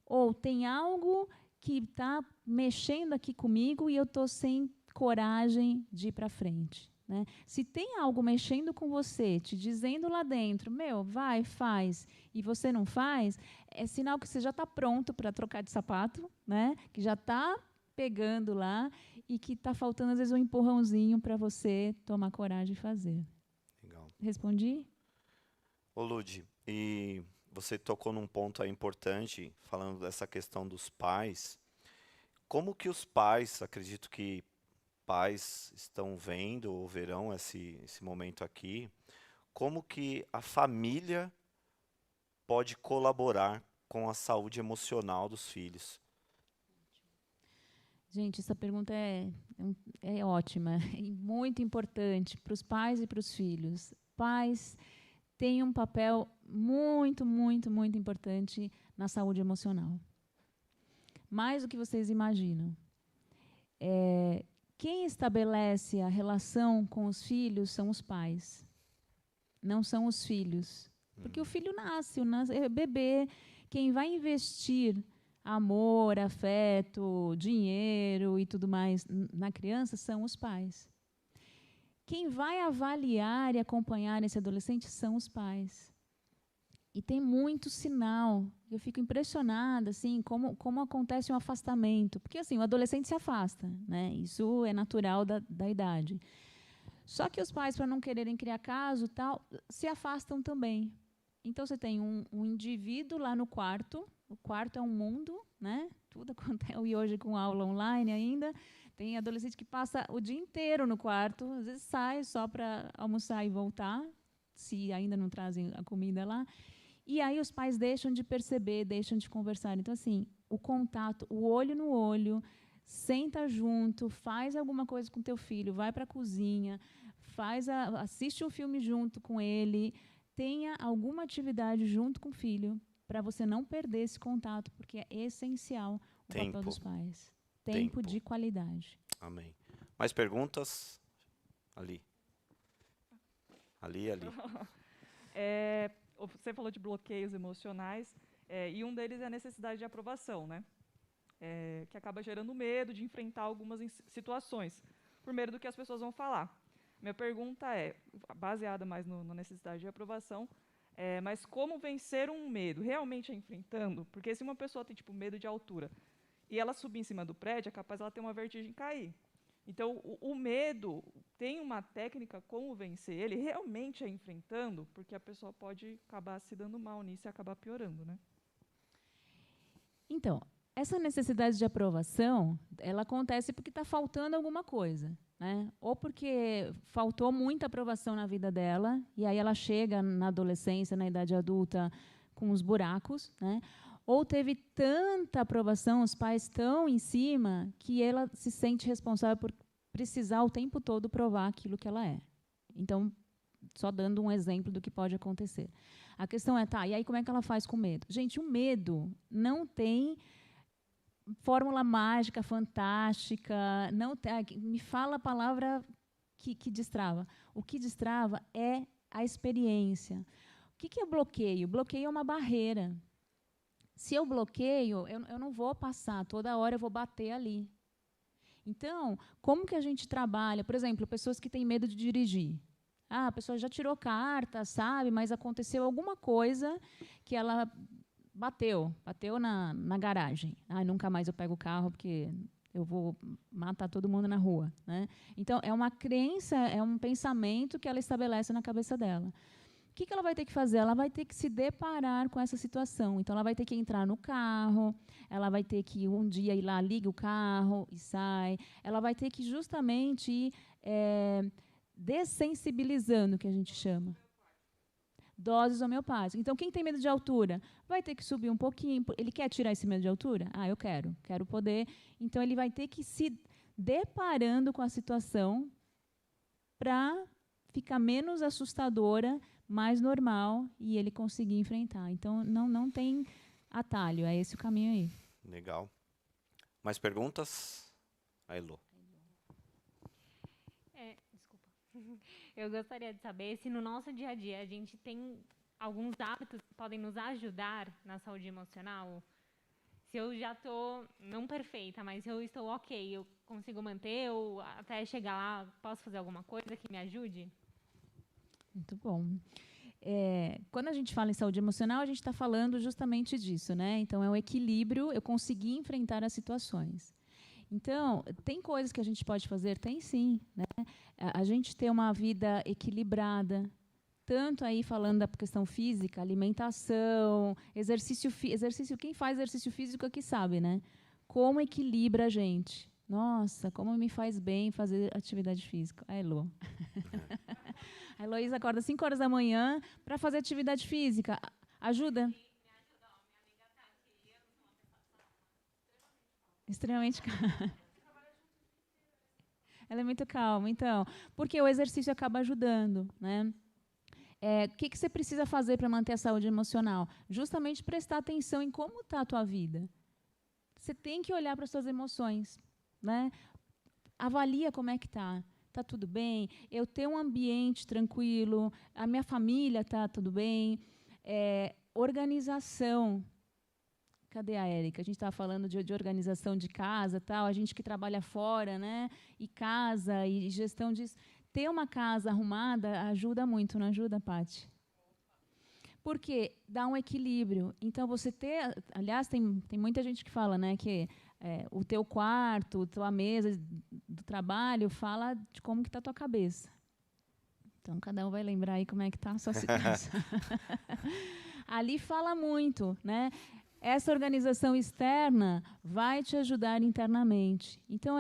ou tem algo que está mexendo aqui comigo e eu estou sem coragem de ir para frente. Né? Se tem algo mexendo com você, te dizendo lá dentro, meu, vai, faz, e você não faz, é sinal que você já está pronto para trocar de sapato, né? Que já está pegando lá e que está faltando, às vezes, um empurrãozinho para você tomar coragem e fazer. Legal. Respondi? Ô, Lud, e você tocou num ponto aí importante, falando dessa questão dos pais. Como que os pais, acredito que pais estão vendo ou verão esse momento aqui, como que a família pode colaborar com a saúde emocional dos filhos? Gente, essa pergunta é ótima e muito importante para os pais e para os filhos. Pais têm um papel muito, muito, muito importante na saúde emocional. Mais do que vocês imaginam. Quem estabelece a relação com os filhos são os pais, não são os filhos. Porque o filho nasce, é bebê. Quem vai investir amor, afeto, dinheiro e tudo mais na criança são os pais. Quem vai avaliar e acompanhar esse adolescente são os pais. E tem muito sinal. Eu fico impressionada, assim, como acontece um afastamento. Porque, assim, o adolescente se afasta, né? Isso é natural da idade. Só que os pais, para não quererem criar caso, tal, se afastam também. Então, você tem um indivíduo lá no quarto. O quarto é um mundo, né? Tudo acontece. E hoje, com aula online ainda, tem adolescente que passa o dia inteiro no quarto. Às vezes sai só para almoçar e voltar, se ainda não trazem a comida lá. E aí os pais deixam de perceber, deixam de conversar. Então, assim, o contato, o olho no olho, senta junto, faz alguma coisa com teu filho, vai para a cozinha, assiste um filme junto com ele, tenha alguma atividade junto com o filho, para você não perder esse contato, porque é essencial o papel dos pais. Tempo de qualidade. Amém. Mais perguntas? Ali. Ali. Você falou de bloqueios emocionais, e um deles é a necessidade de aprovação, né? Que acaba gerando medo de enfrentar algumas situações, por medo do que as pessoas vão falar. Minha pergunta é, baseada mais na necessidade de aprovação, mas como vencer um medo? Realmente é enfrentando? Porque se uma pessoa tem medo de altura e ela subir em cima do prédio, é capaz ela ter uma vertigem e cair. Então, o medo tem uma técnica como vencer ele, realmente é enfrentando, porque a pessoa pode acabar se dando mal nisso e acabar piorando, né? Então, essa necessidade de aprovação, ela acontece porque está faltando alguma coisa, né? Ou porque faltou muita aprovação na vida dela, e aí ela chega na adolescência, na idade adulta, com os buracos, né? Ou teve tanta aprovação, os pais tão em cima, que ela se sente responsável por precisar o tempo todo provar aquilo que ela é. Então, só dando um exemplo do que pode acontecer. A questão é, e aí como é que ela faz com medo? Gente, o medo não tem fórmula mágica, fantástica, não tem, me fala a palavra que destrava. O que destrava é a experiência. O que é bloqueio? Bloqueio é uma barreira. Se eu bloqueio, eu não vou passar, toda hora eu vou bater ali. Então, como que a gente trabalha? Por exemplo, pessoas que têm medo de dirigir. Ah, a pessoa já tirou carta, sabe, mas aconteceu alguma coisa que ela bateu na garagem. Ah, nunca mais eu pego o carro porque eu vou matar todo mundo na rua, né? Então, é uma crença, é um pensamento que ela estabelece na cabeça dela. O que ela vai ter que fazer? Ela vai ter que se deparar com essa situação. Então, ela vai ter que entrar no carro, ela vai ter que um dia ir lá, liga o carro e sai. Ela vai ter que justamente ir dessensibilizando, que a gente chama. Doses homeopáticas. Então, quem tem medo de altura vai ter que subir um pouquinho. Ele quer tirar esse medo de altura? Ah, eu quero poder. Então, ele vai ter que se deparando com a situação para ficar menos assustadora, mais normal, e ele conseguir enfrentar. Então, não tem atalho, é esse o caminho aí. Legal. Mais perguntas? Aí, Lu. Desculpa. Eu gostaria de saber se no nosso dia a dia a gente tem alguns hábitos que podem nos ajudar na saúde emocional. Se eu já estou, não perfeita, mas se eu estou ok, eu consigo manter, ou até chegar lá, posso fazer alguma coisa que me ajude? Muito bom. Quando a gente fala em saúde emocional, a gente está falando justamente disso, né? Então, é um equilíbrio, eu conseguir enfrentar as situações. Então, tem coisas que a gente pode fazer? Tem sim, né? A gente ter uma vida equilibrada, tanto aí falando da questão física, alimentação, exercício, quem faz exercício físico aqui sabe, né? Como equilibra a gente. Nossa, como me faz bem fazer atividade física. A Elo. A Heloísa acorda 5 horas da manhã para fazer atividade física. Ajuda? Extremamente calma. Ela é muito calma, então. Porque o exercício acaba ajudando, né? O que você precisa fazer para manter a saúde emocional? Justamente prestar atenção em como está a tua vida. Você tem que olhar para as suas emoções, né? Avalia como é que está. Está tudo bem? Eu tenho um ambiente tranquilo? A minha família está tudo bem? Organização. Cadê a Érica? A gente estava falando de organização de casa, tal. A gente que trabalha fora, né? E casa, e gestão disso. Ter uma casa arrumada ajuda muito, não ajuda, Paty? Porque dá um equilíbrio. Então, você ter... Aliás, tem muita gente que fala, né, que o teu quarto, a tua mesa do trabalho fala de como que está a tua cabeça. Então, cada um vai lembrar aí como é que está a sua situação. Ali fala muito, né? Essa organização externa vai te ajudar internamente. Então,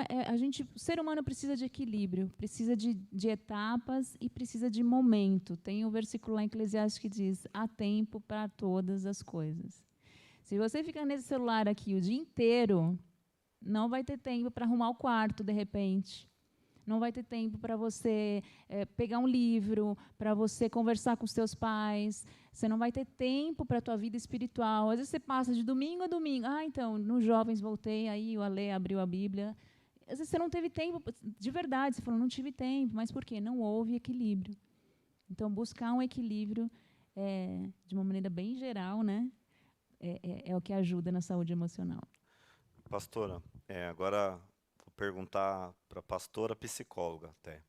o ser humano precisa de equilíbrio, precisa de etapas e precisa de momento. Tem um versículo lá em Eclesiastes que diz: há tempo para todas as coisas. Se você ficar nesse celular aqui o dia inteiro, não vai ter tempo para arrumar o quarto, de repente. Não vai ter tempo para você pegar um livro, para você conversar com os seus pais. Você não vai ter tempo para a tua vida espiritual. Às vezes você passa de domingo a domingo. Ah, então, nos jovens voltei, aí o Ale abriu a Bíblia. Às vezes você não teve tempo, de verdade, você falou, não tive tempo. Mas por quê? Não houve equilíbrio. Então, buscar um equilíbrio de uma maneira bem geral, né, é o que ajuda na saúde emocional. Pastora, agora vou perguntar para a pastora psicóloga até.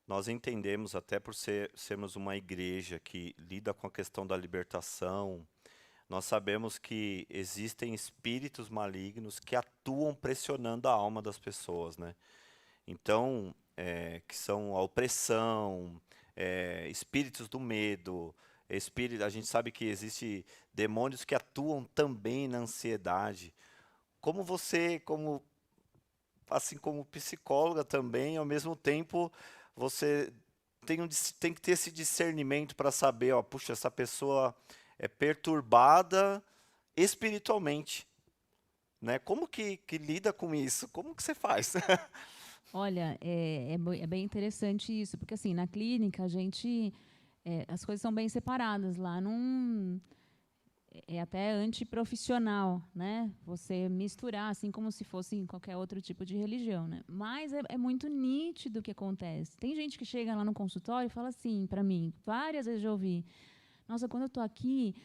Nós entendemos, até por sermos uma igreja que lida com a questão da libertação, nós sabemos que existem espíritos malignos que atuam pressionando a alma das pessoas, né? Então, que são a opressão, espíritos do medo, a gente sabe que existem demônios que atuam também na ansiedade. Como você, assim como psicóloga também, ao mesmo tempo, você tem que ter esse discernimento para saber, puxa, essa pessoa é perturbada espiritualmente, né? Como que lida com isso? Como que você faz? Olha, é bem interessante isso, porque assim, na clínica a gente, as coisas são bem separadas lá, é até antiprofissional, né? Você misturar, assim como se fosse em qualquer outro tipo de religião, né? Mas é muito nítido o que acontece. Tem gente que chega lá no consultório e fala assim para mim, várias vezes já ouvi, nossa, quando eu estou aqui,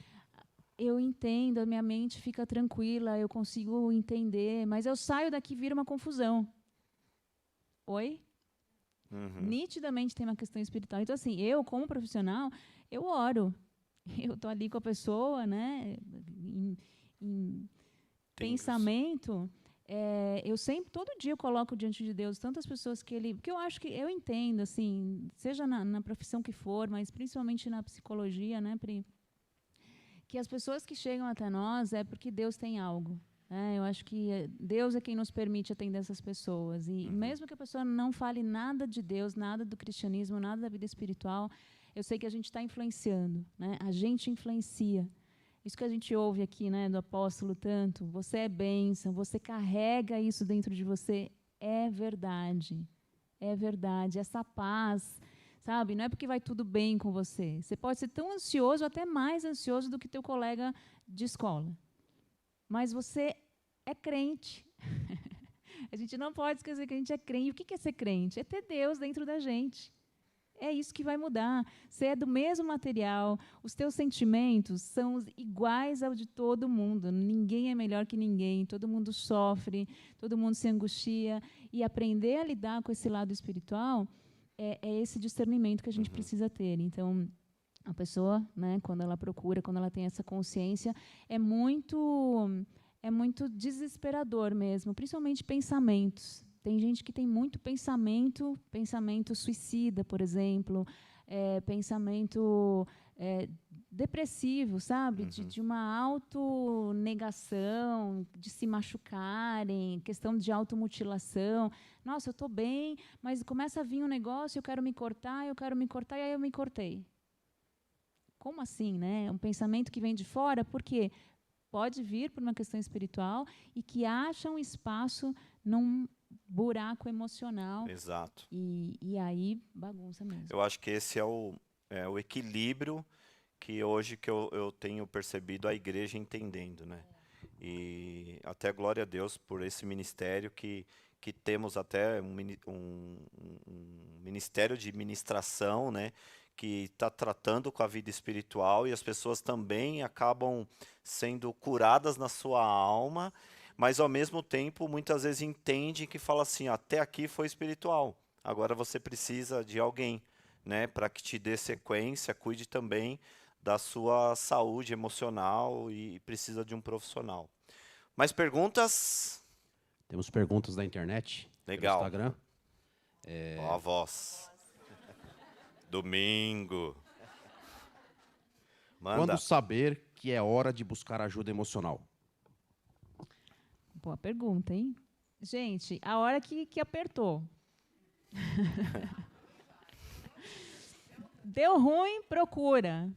eu entendo, a minha mente fica tranquila, eu consigo entender, mas eu saio daqui e vira uma confusão. Oi? Nitidamente tem uma questão espiritual. Então, assim, eu, como profissional, eu oro. Eu estou ali com a pessoa, né? Em pensamento. Eu sempre, todo dia eu coloco diante de Deus tantas pessoas que ele... Porque eu acho que, eu entendo, assim, seja na profissão que for, mas principalmente na psicologia, né, Pri? Que as pessoas que chegam até nós é porque Deus tem algo. Eu acho que Deus é quem nos permite atender essas pessoas. E mesmo que a pessoa não fale nada de Deus, nada do cristianismo, nada da vida espiritual, eu sei que a gente está influenciando, né? A gente influencia. Isso que a gente ouve aqui, né, do apóstolo tanto, você é bênção, você carrega isso dentro de você, é verdade. É verdade. Essa paz, sabe? Não é porque vai tudo bem com você. Você pode ser tão ansioso, até mais ansioso do que teu colega de escola. Mas você é crente. A gente não pode esquecer que a gente é crente. E o que é ser crente? É ter Deus dentro da gente. É isso que vai mudar. Você é do mesmo material, os teus sentimentos são iguais ao de todo mundo. Ninguém é melhor que ninguém, todo mundo sofre, todo mundo se angustia. E aprender a lidar com esse lado espiritual é esse discernimento que a gente precisa ter. Então, a pessoa, né, quando ela procura, quando ela tem essa consciência, é muito desesperador mesmo, principalmente pensamentos. Tem gente que tem muito pensamento suicida, por exemplo, pensamento depressivo, sabe? De uma autonegação, de se machucarem, questão de automutilação. Nossa, eu estou bem, mas começa a vir um negócio, eu quero me cortar, e aí eu me cortei. Como assim, né? Um pensamento que vem de fora, porque pode vir por uma questão espiritual e que acha um espaço num buraco emocional. Exato. E aí bagunça mesmo. Eu acho que esse é o equilíbrio que hoje que eu tenho percebido a igreja entendendo, né? E até glória a Deus por esse ministério que temos até um ministério de ministração, né? Que está tratando com a vida espiritual e as pessoas também acabam sendo curadas na sua alma, mas ao mesmo tempo muitas vezes entendem que fala assim, até aqui foi espiritual, agora você precisa de alguém, né, para que te dê sequência, cuide também da sua saúde emocional e precisa de um profissional. Mais perguntas? Temos perguntas da internet. Legal. Pelo Instagram. Ó a voz. Domingo. Manda. Quando saber que é hora de buscar ajuda emocional? Boa pergunta, hein? Gente, a hora que apertou. Deu ruim, procura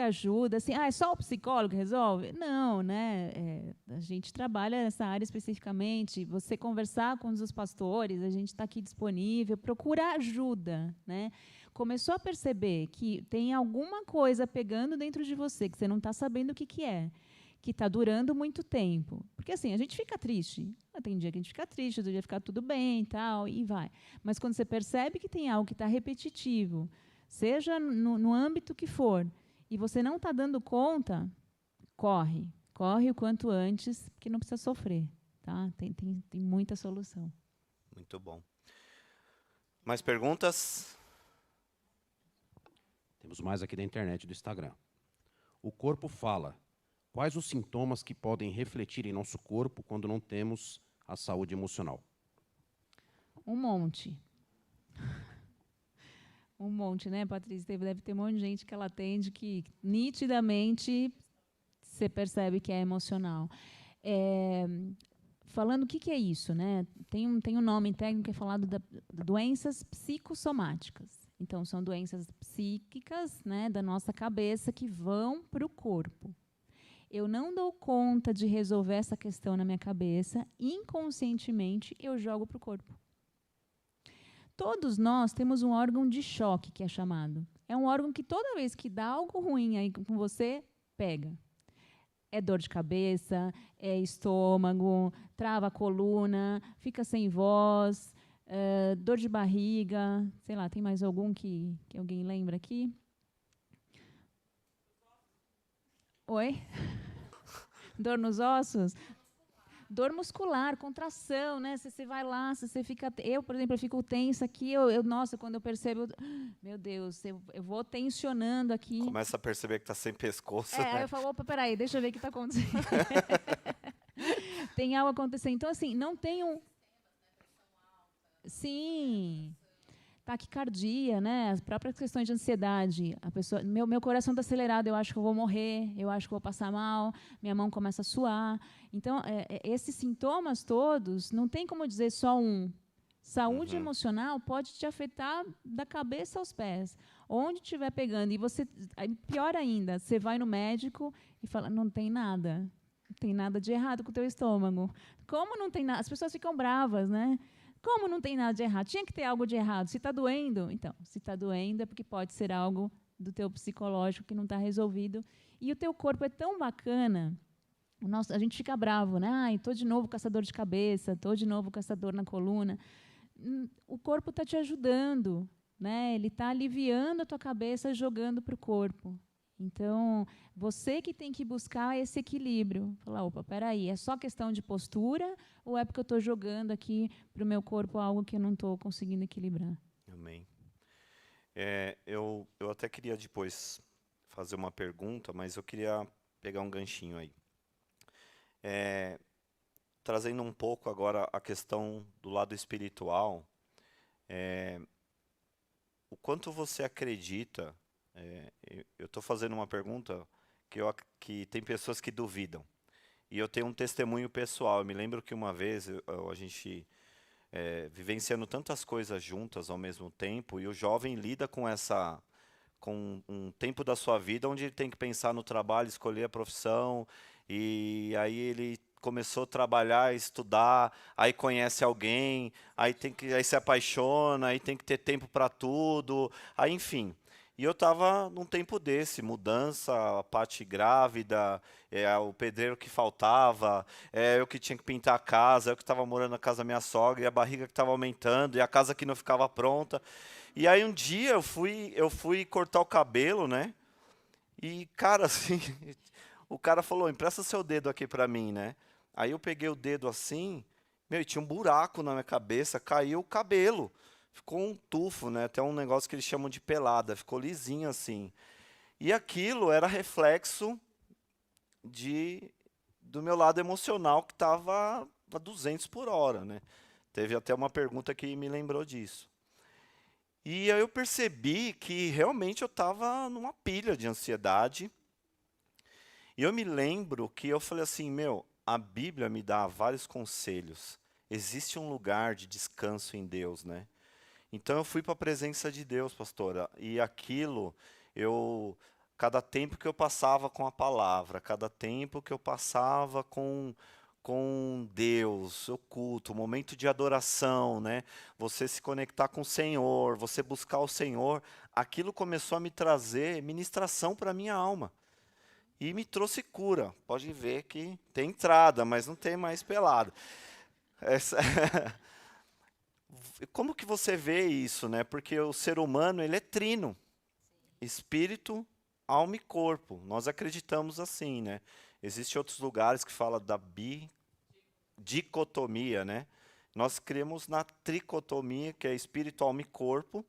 ajuda. Assim, é só o psicólogo que resolve? Não, né? A gente trabalha nessa área especificamente. Você conversar com os pastores, a gente está aqui disponível. Procura ajuda, né? Começou a perceber que tem alguma coisa pegando dentro de você que você não está sabendo o que é, que está durando muito tempo. Porque assim, a gente fica triste. Tem dia que a gente fica triste, outro dia fica tudo bem e tal, e vai. Mas quando você percebe que tem algo que está repetitivo, seja no âmbito que for, e você não está dando conta, corre o quanto antes, porque não precisa sofrer. Tá? Tem muita solução. Muito bom. Mais perguntas? Temos mais aqui da internet, do Instagram. O corpo fala. Quais os sintomas que podem refletir em nosso corpo quando não temos a saúde emocional? Um monte. Um monte, né, Patrícia? Deve ter um monte de gente que ela atende que nitidamente você percebe que é emocional. Falando o que é isso, né? Tem um nome técnico que é falado de doenças psicossomáticas. Então, são doenças psíquicas, né, da nossa cabeça que vão para o corpo. Eu não dou conta de resolver essa questão na minha cabeça, inconscientemente eu jogo para o corpo. Todos nós temos um órgão de choque, que é chamado. É um órgão que toda vez que dá algo ruim aí com você, pega. É dor de cabeça, é estômago, trava a coluna, fica sem voz, dor de barriga, sei lá, tem mais algum que alguém lembra aqui? Oi? Dor nos ossos? dor muscular, contração, né? Você vai lá, você fica... Eu, por exemplo, eu fico tensa aqui, nossa, quando eu percebo, meu Deus, eu vou tensionando aqui. Começa a perceber que está sem pescoço, Aí né? eu falo, opa, peraí, deixa eu ver o que está acontecendo. Tem algo acontecendo. Então, assim, não tem um... Sim. Taquicardia, né? As próprias questões de ansiedade. A pessoa, meu coração está acelerado, eu acho que eu vou morrer, eu acho que eu vou passar mal, minha mão começa a suar. Então, esses sintomas todos, não tem como dizer só um. Saúde emocional pode te afetar da cabeça aos pés. Onde estiver pegando. E você, pior ainda, você vai no médico e fala, não tem nada. Não tem nada de errado com o teu estômago. Como não tem nada? As pessoas ficam bravas, né? Como não tem nada de errado? Tinha que ter algo de errado. Se está doendo, então, se está doendo é porque pode ser algo do teu psicológico que não está resolvido. E o teu corpo é tão bacana, a gente fica bravo, né? Ai, estou de novo com essa dor de cabeça, estou de novo com essa dor na coluna. O corpo está te ajudando, né? Ele está aliviando a tua cabeça, jogando para o corpo. Então, você que tem que buscar esse equilíbrio. Falar, opa, peraí, é só questão de postura ou é porque eu estou jogando aqui para o meu corpo algo que eu não estou conseguindo equilibrar? Amém. Eu até queria depois fazer uma pergunta, mas eu queria pegar um ganchinho aí. Trazendo um pouco agora a questão do lado espiritual, o quanto você acredita... eu estou fazendo uma pergunta que tem pessoas que duvidam. E eu tenho um testemunho pessoal. Eu me lembro que uma vez a gente vivenciando tantas coisas juntas ao mesmo tempo, e o jovem lida com um tempo da sua vida onde ele tem que pensar no trabalho, escolher a profissão, e aí ele começou a trabalhar, estudar, aí conhece alguém, aí se apaixona, aí tem que ter tempo para tudo, aí enfim. E eu estava num tempo desse, mudança, a parte grávida, o pedreiro que faltava, eu que tinha que pintar a casa, eu que estava morando na casa da minha sogra, e a barriga que estava aumentando, e a casa que não ficava pronta. E aí um dia eu fui cortar o cabelo, né? E, cara, assim, o cara falou, empresta seu dedo aqui para mim, né? Aí eu peguei o dedo assim, e tinha um buraco na minha cabeça, caiu o cabelo. Ficou um tufo, né? Até um negócio que eles chamam de pelada, ficou lisinho assim. E aquilo era reflexo do meu lado emocional, que estava a 200 por hora, né? Teve até uma pergunta que me lembrou disso. E aí eu percebi que realmente eu estava numa pilha de ansiedade. E eu me lembro que eu falei assim, a Bíblia me dá vários conselhos. Existe um lugar de descanso em Deus, né? Então eu fui para a presença de Deus, pastora, e aquilo, cada tempo que eu passava com a palavra, cada tempo que eu passava com Deus, o culto, o momento de adoração, né? Você se conectar com o Senhor, você buscar o Senhor, aquilo começou a me trazer ministração para a minha alma. E me trouxe cura. Pode ver que tem entrada, mas não tem mais pelado. Como que você vê isso, né? Porque o ser humano, ele é trino. Espírito, alma e corpo. Nós acreditamos assim, né? Existem outros lugares que falam da dicotomia, né? Nós cremos na tricotomia, que é espírito, alma e corpo.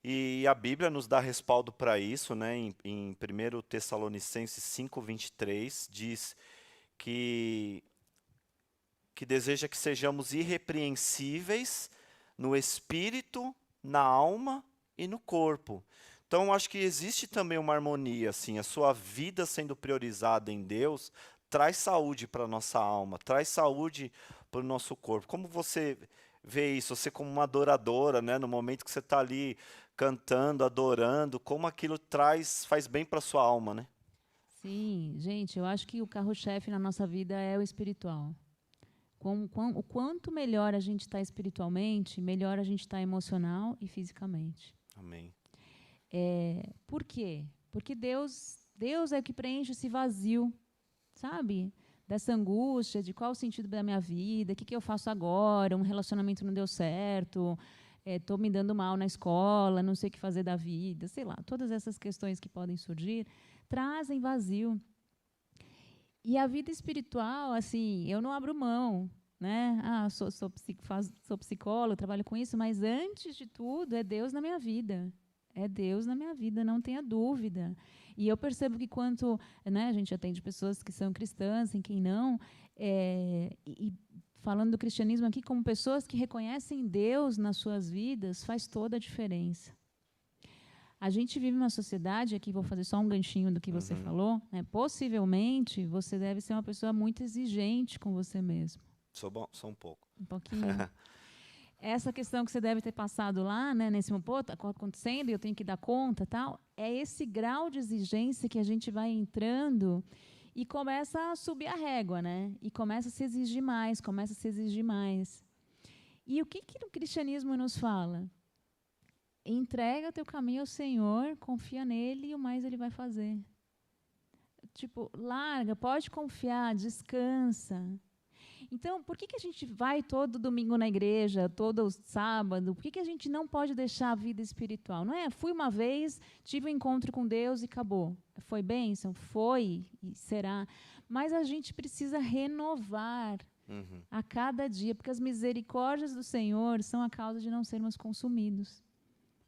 E a Bíblia nos dá respaldo para isso, né? Em 1 Tessalonicenses 5:23, diz que deseja que sejamos irrepreensíveis no espírito, na alma e no corpo. Então, acho que existe também uma harmonia, assim, a sua vida sendo priorizada em Deus traz saúde para a nossa alma, traz saúde para o nosso corpo. Como você vê isso? Você como uma adoradora, né? No momento que você está ali cantando, adorando, como aquilo faz bem para a sua alma, né? Sim, gente, eu acho que o carro-chefe na nossa vida é o espiritual. O quanto melhor a gente está espiritualmente, melhor a gente está emocional e fisicamente. Amém. Por quê? Porque Deus é o que preenche esse vazio, sabe? Dessa angústia, de qual o sentido da minha vida, o que eu faço agora, um relacionamento não deu certo, estou me dando mal na escola, não sei o que fazer da vida, sei lá. Todas essas questões que podem surgir trazem vazio. E a vida espiritual, assim, eu não abro mão, né? Ah, sou psicóloga, trabalho com isso, mas antes de tudo é Deus na minha vida. É Deus na minha vida, não tenha dúvida. E eu percebo que quanto, né, a gente atende pessoas que são cristãs, em quem não, e falando do cristianismo aqui como pessoas que reconhecem Deus nas suas vidas, faz toda a diferença. A gente vive uma sociedade, aqui vou fazer só um ganchinho do que você falou, né, possivelmente você deve ser uma pessoa muito exigente com você mesmo. Sou bom, sou um pouco. Um pouquinho. Essa questão que você deve ter passado lá, né, nesse momento, está acontecendo e eu tenho que dar conta, tal, é esse grau de exigência que a gente vai entrando e começa a subir a régua, né? E começa a se exigir mais, começa a se exigir mais. E o que o cristianismo nos fala? Entrega o teu caminho ao Senhor, confia nele e o mais ele vai fazer. Tipo, larga, pode confiar, descansa. Então, por que a gente vai todo domingo na igreja, todo sábado? Por que a gente não pode deixar a vida espiritual? Não é? Fui uma vez, tive um encontro com Deus e acabou. Foi bênção? Foi e será. Mas a gente precisa renovar a cada dia, porque as misericórdias do Senhor são a causa de não sermos consumidos.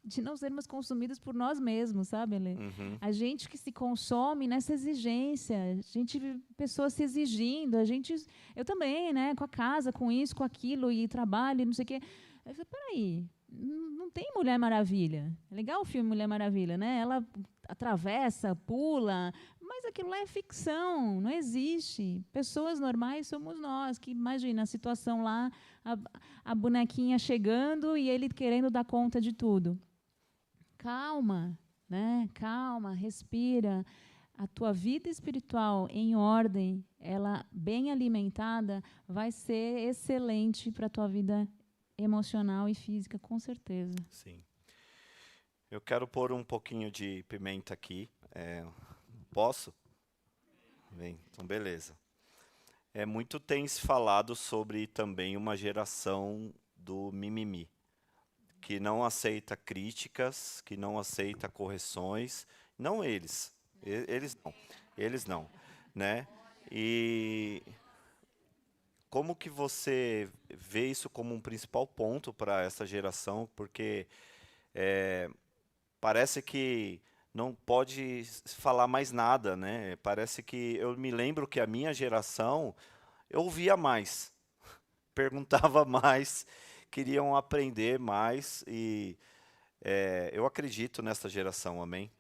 De não sermos consumidos por nós mesmos, sabe, Alê? A gente que se consome nessa exigência, a gente vê pessoas se exigindo, eu também, né, com a casa, com isso, com aquilo, e trabalho, e não sei o quê. Eu falei, peraí, não tem Mulher Maravilha. É legal o filme Mulher Maravilha, né? Ela atravessa, pula, mas aquilo lá é ficção, não existe. Pessoas normais somos nós, que imagina a situação lá, a bonequinha chegando e ele querendo dar conta de tudo. Calma, né? Calma, respira. A tua vida espiritual em ordem, ela bem alimentada, vai ser excelente para a tua vida emocional e física, com certeza. Sim. Eu quero pôr um pouquinho de pimenta aqui. Posso? Bem, então beleza. Muito tem se falado sobre também uma geração do mimimi, que não aceita críticas, que não aceita correções. Não eles. Eles não, né? E como que você vê isso como um principal ponto para essa geração? Porque parece que não pode falar mais nada, né? Parece que eu me lembro que a minha geração eu ouvia mais, perguntava mais, queriam aprender mais e eu acredito nessa geração, amém?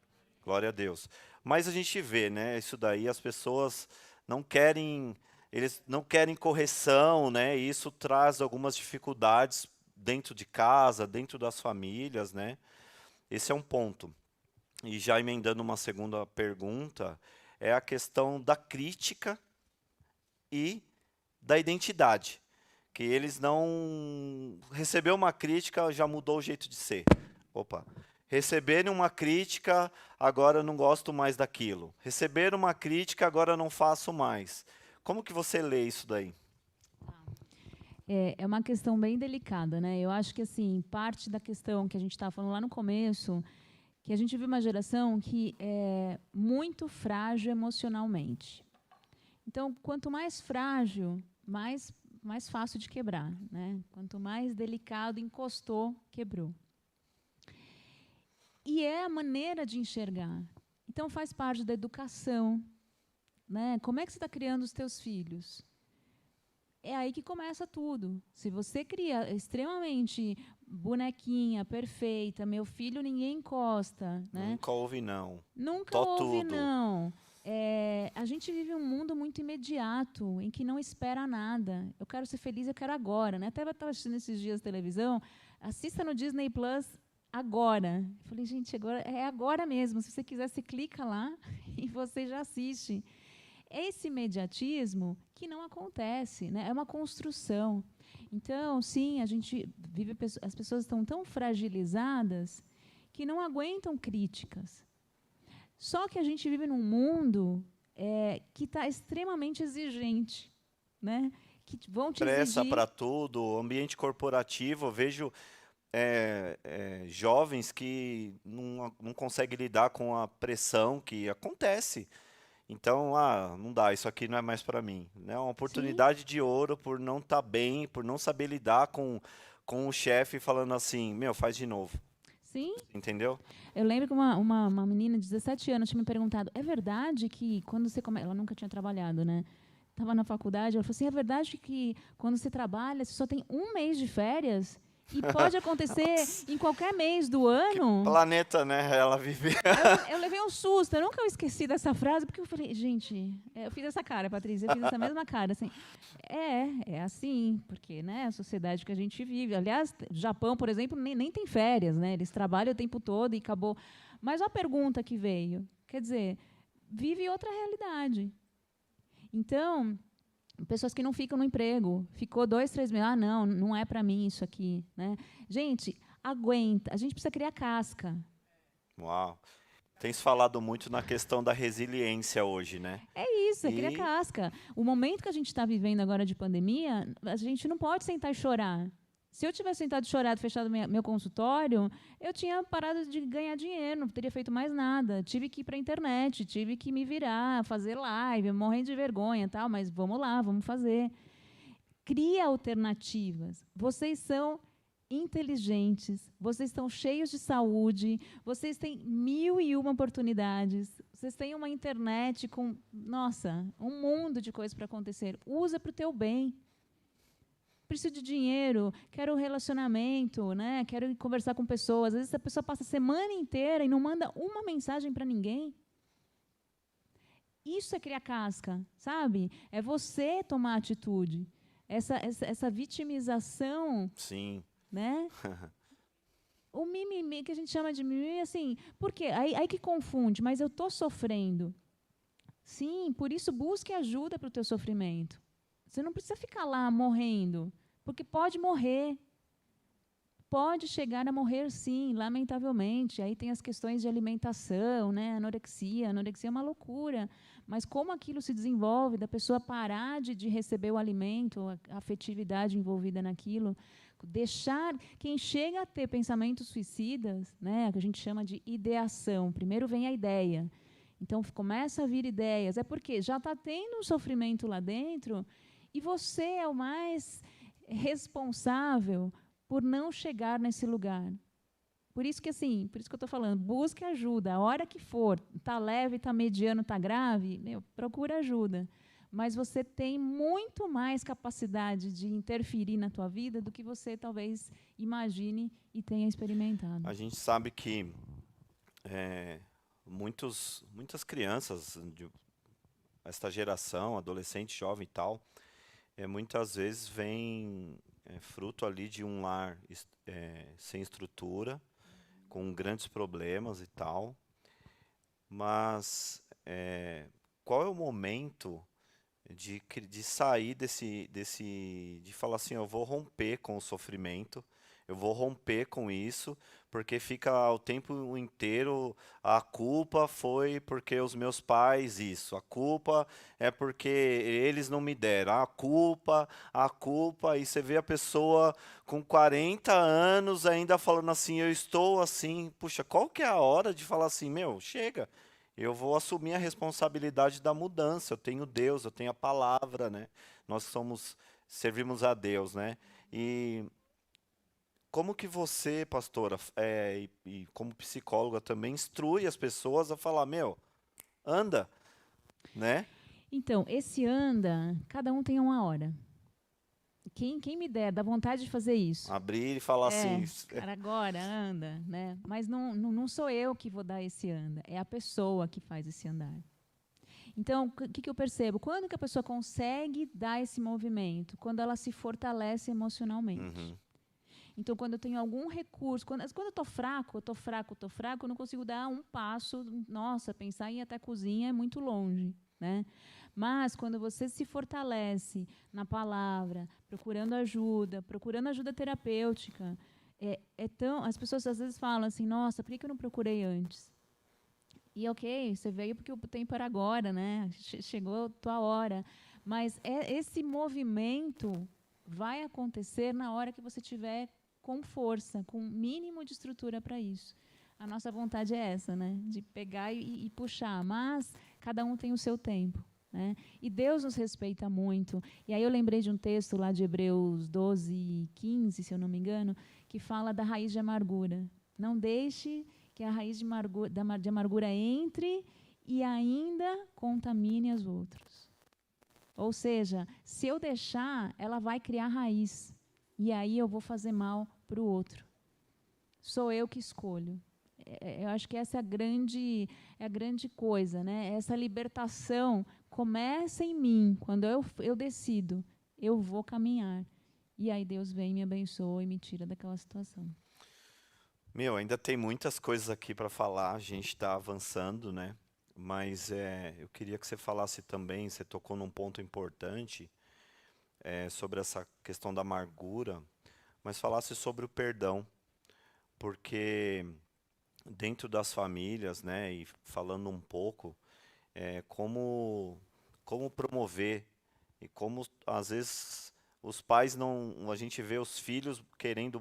Glória a Deus. Mas a gente vê, né? Isso daí as pessoas não querem, eles não querem correção, né? E isso traz algumas dificuldades dentro de casa, dentro das famílias, né? Esse é um ponto. E já emendando uma segunda pergunta, é a questão da crítica e da identidade. Que eles não... Recebeu uma crítica, já mudou o jeito de ser. Opa. Receberem uma crítica, agora não gosto mais daquilo. Receber uma crítica, agora não faço mais. Como que você lê isso daí? É uma questão bem delicada, né? Eu acho que, assim, parte da questão que a gente estava falando lá no começo, que a gente vive uma geração que é muito frágil emocionalmente. Então, quanto mais frágil, mais fácil de quebrar, né? Quanto mais delicado, encostou, quebrou. E é a maneira de enxergar. Então, faz parte da educação, né? Como é que você está criando os teus filhos? É aí que começa tudo. Se você cria extremamente bonequinha, perfeita, meu filho ninguém encosta, né? Nunca ouve não. Nunca ouve não. A gente vive um mundo muito imediato, em que não espera nada. Eu quero ser feliz, eu quero agora, né? Até eu estava assistindo esses dias televisão, assista no Disney Plus agora. Eu falei, gente, agora, é agora mesmo. Se você quiser, você clica lá e você já assiste. Esse imediatismo que não acontece, né? É uma construção. Então, sim, a gente vive, as pessoas estão tão fragilizadas que não aguentam críticas. Só que a gente vive num mundo que está extremamente exigente, né? Que vão te Pressa exigir... para tudo, ambiente corporativo, eu vejo jovens que não conseguem lidar com a pressão que acontece. Então, não dá, isso aqui não é mais para mim. Né? Uma oportunidade de ouro por não estar bem, por não saber lidar com o chefe falando assim, meu, faz de novo. Sim. Entendeu? Eu lembro que uma menina de 17 anos tinha me perguntado, é verdade que quando você começa... Ela nunca tinha trabalhado, né? Estava na faculdade, ela falou assim, é verdade que quando você trabalha, você só tem um mês de férias? E pode acontecer em qualquer mês do ano? Planeta, né? Ela vive. Eu levei um susto, eu nunca esqueci dessa frase, porque eu falei, gente, eu fiz essa cara, Patrícia, eu fiz essa mesma cara, assim, é assim, porque, né, a sociedade que a gente vive, aliás, o Japão, por exemplo, nem tem férias, né, eles trabalham o tempo todo e acabou. Mas a pergunta que veio, quer dizer, vive outra realidade. Então, pessoas que não ficam no emprego, ficou 2, 3 meses, não é para mim isso aqui, né? Gente, aguenta, a gente precisa criar casca. Uau. Tem se falado muito na questão da resiliência hoje, né? É isso, criar casca. O momento que a gente está vivendo agora de pandemia, a gente não pode sentar e chorar. Se eu tivesse sentado e chorado, fechado meu consultório, eu tinha parado de ganhar dinheiro, não teria feito mais nada. Tive que ir para a internet, tive que me virar, fazer live, morrendo de vergonha, tal, mas vamos lá, vamos fazer. Cria alternativas. Vocês são inteligentes, vocês estão cheios de saúde, vocês têm 1001 oportunidades, vocês têm uma internet com, nossa, um mundo de coisas para acontecer. Usa para o teu bem. Preciso de dinheiro, quero um relacionamento, né? Quero conversar com pessoas. Às vezes a pessoa passa a semana inteira e não manda uma mensagem para ninguém. Isso é criar casca, sabe? É você tomar atitude. Essa vitimização, sim, né? O mimimi, que a gente chama de mimimi, assim, por quê? Aí que confunde, mas eu estou sofrendo. Sim, por isso busque ajuda para o teu sofrimento. Você não precisa ficar lá morrendo, porque pode morrer. Pode chegar a morrer, sim, lamentavelmente. Aí tem as questões de alimentação, né? Anorexia é uma loucura. Mas como aquilo se desenvolve, da pessoa parar de receber o alimento, a afetividade envolvida naquilo, deixar... Quem chega a ter pensamentos suicidas, né? Que a gente chama de ideação. Primeiro vem a ideia. Então, começa a vir ideias. É porque já está tendo um sofrimento lá dentro... E você é o mais responsável por não chegar nesse lugar. Por isso que eu estou falando, busque ajuda. A hora que for, está leve, está mediano, está grave, procura ajuda. Mas você tem muito mais capacidade de interferir na tua vida do que você talvez imagine e tenha experimentado. A gente sabe que muitas crianças, esta geração, adolescente, jovem e tal, muitas vezes vem fruto ali de um lar sem estrutura, com grandes problemas e tal. Mas qual é o momento de sair de falar assim, eu vou romper com o sofrimento, eu vou romper com isso, porque fica o tempo inteiro, a culpa foi porque os meus pais isso, a culpa é porque eles não me deram, a culpa, e você vê a pessoa com 40 anos ainda falando assim, eu estou assim, puxa, qual que é a hora de falar assim, meu, chega, eu vou assumir a responsabilidade da mudança, eu tenho Deus, eu tenho a palavra, né? Nós servimos a Deus, né? E como que você, pastora, e como psicóloga também, instrui as pessoas a falar, meu, anda, né? Então, esse anda, cada um tem uma hora. Quem me der, dá vontade de fazer isso. Abrir e falar assim... Cara, agora, anda, né? Mas não sou eu que vou dar esse anda, é a pessoa que faz esse andar. Então, o que eu percebo? Quando que a pessoa consegue dar esse movimento? Quando ela se fortalece emocionalmente. Uhum. Então, quando eu tenho algum recurso, quando eu estou fraco, eu não consigo dar um passo, nossa, pensar em ir até a cozinha é muito longe, né? Mas, quando você se fortalece na palavra, procurando ajuda terapêutica, as pessoas às vezes falam assim, nossa, por que eu não procurei antes? E ok, você veio porque o tempo era agora, né? Chegou a tua hora. Mas esse movimento vai acontecer na hora que você tiver com força, com um mínimo de estrutura para isso. A nossa vontade é essa, né? De pegar e puxar. Mas cada um tem o seu tempo, né? E Deus nos respeita muito. E aí eu lembrei de um texto lá de Hebreus 12:15, se eu não me engano, que fala da raiz de amargura. Não deixe que a raiz de amargura entre e ainda contamine os outros. Ou seja, se eu deixar, ela vai criar raiz. E aí eu vou fazer mal para o outro. Sou eu que escolho. Eu acho que essa é a grande coisa, né? Essa libertação começa em mim. Quando eu decido, eu vou caminhar. E aí Deus vem, me abençoa e me tira daquela situação. Meu, ainda tem muitas coisas aqui para falar, a gente está avançando, né? Mas eu queria que você falasse também, você tocou num ponto importante sobre essa questão da amargura, mas falasse sobre o perdão, porque dentro das famílias, né, e falando um pouco, como promover e como às vezes os pais não, a gente vê os filhos querendo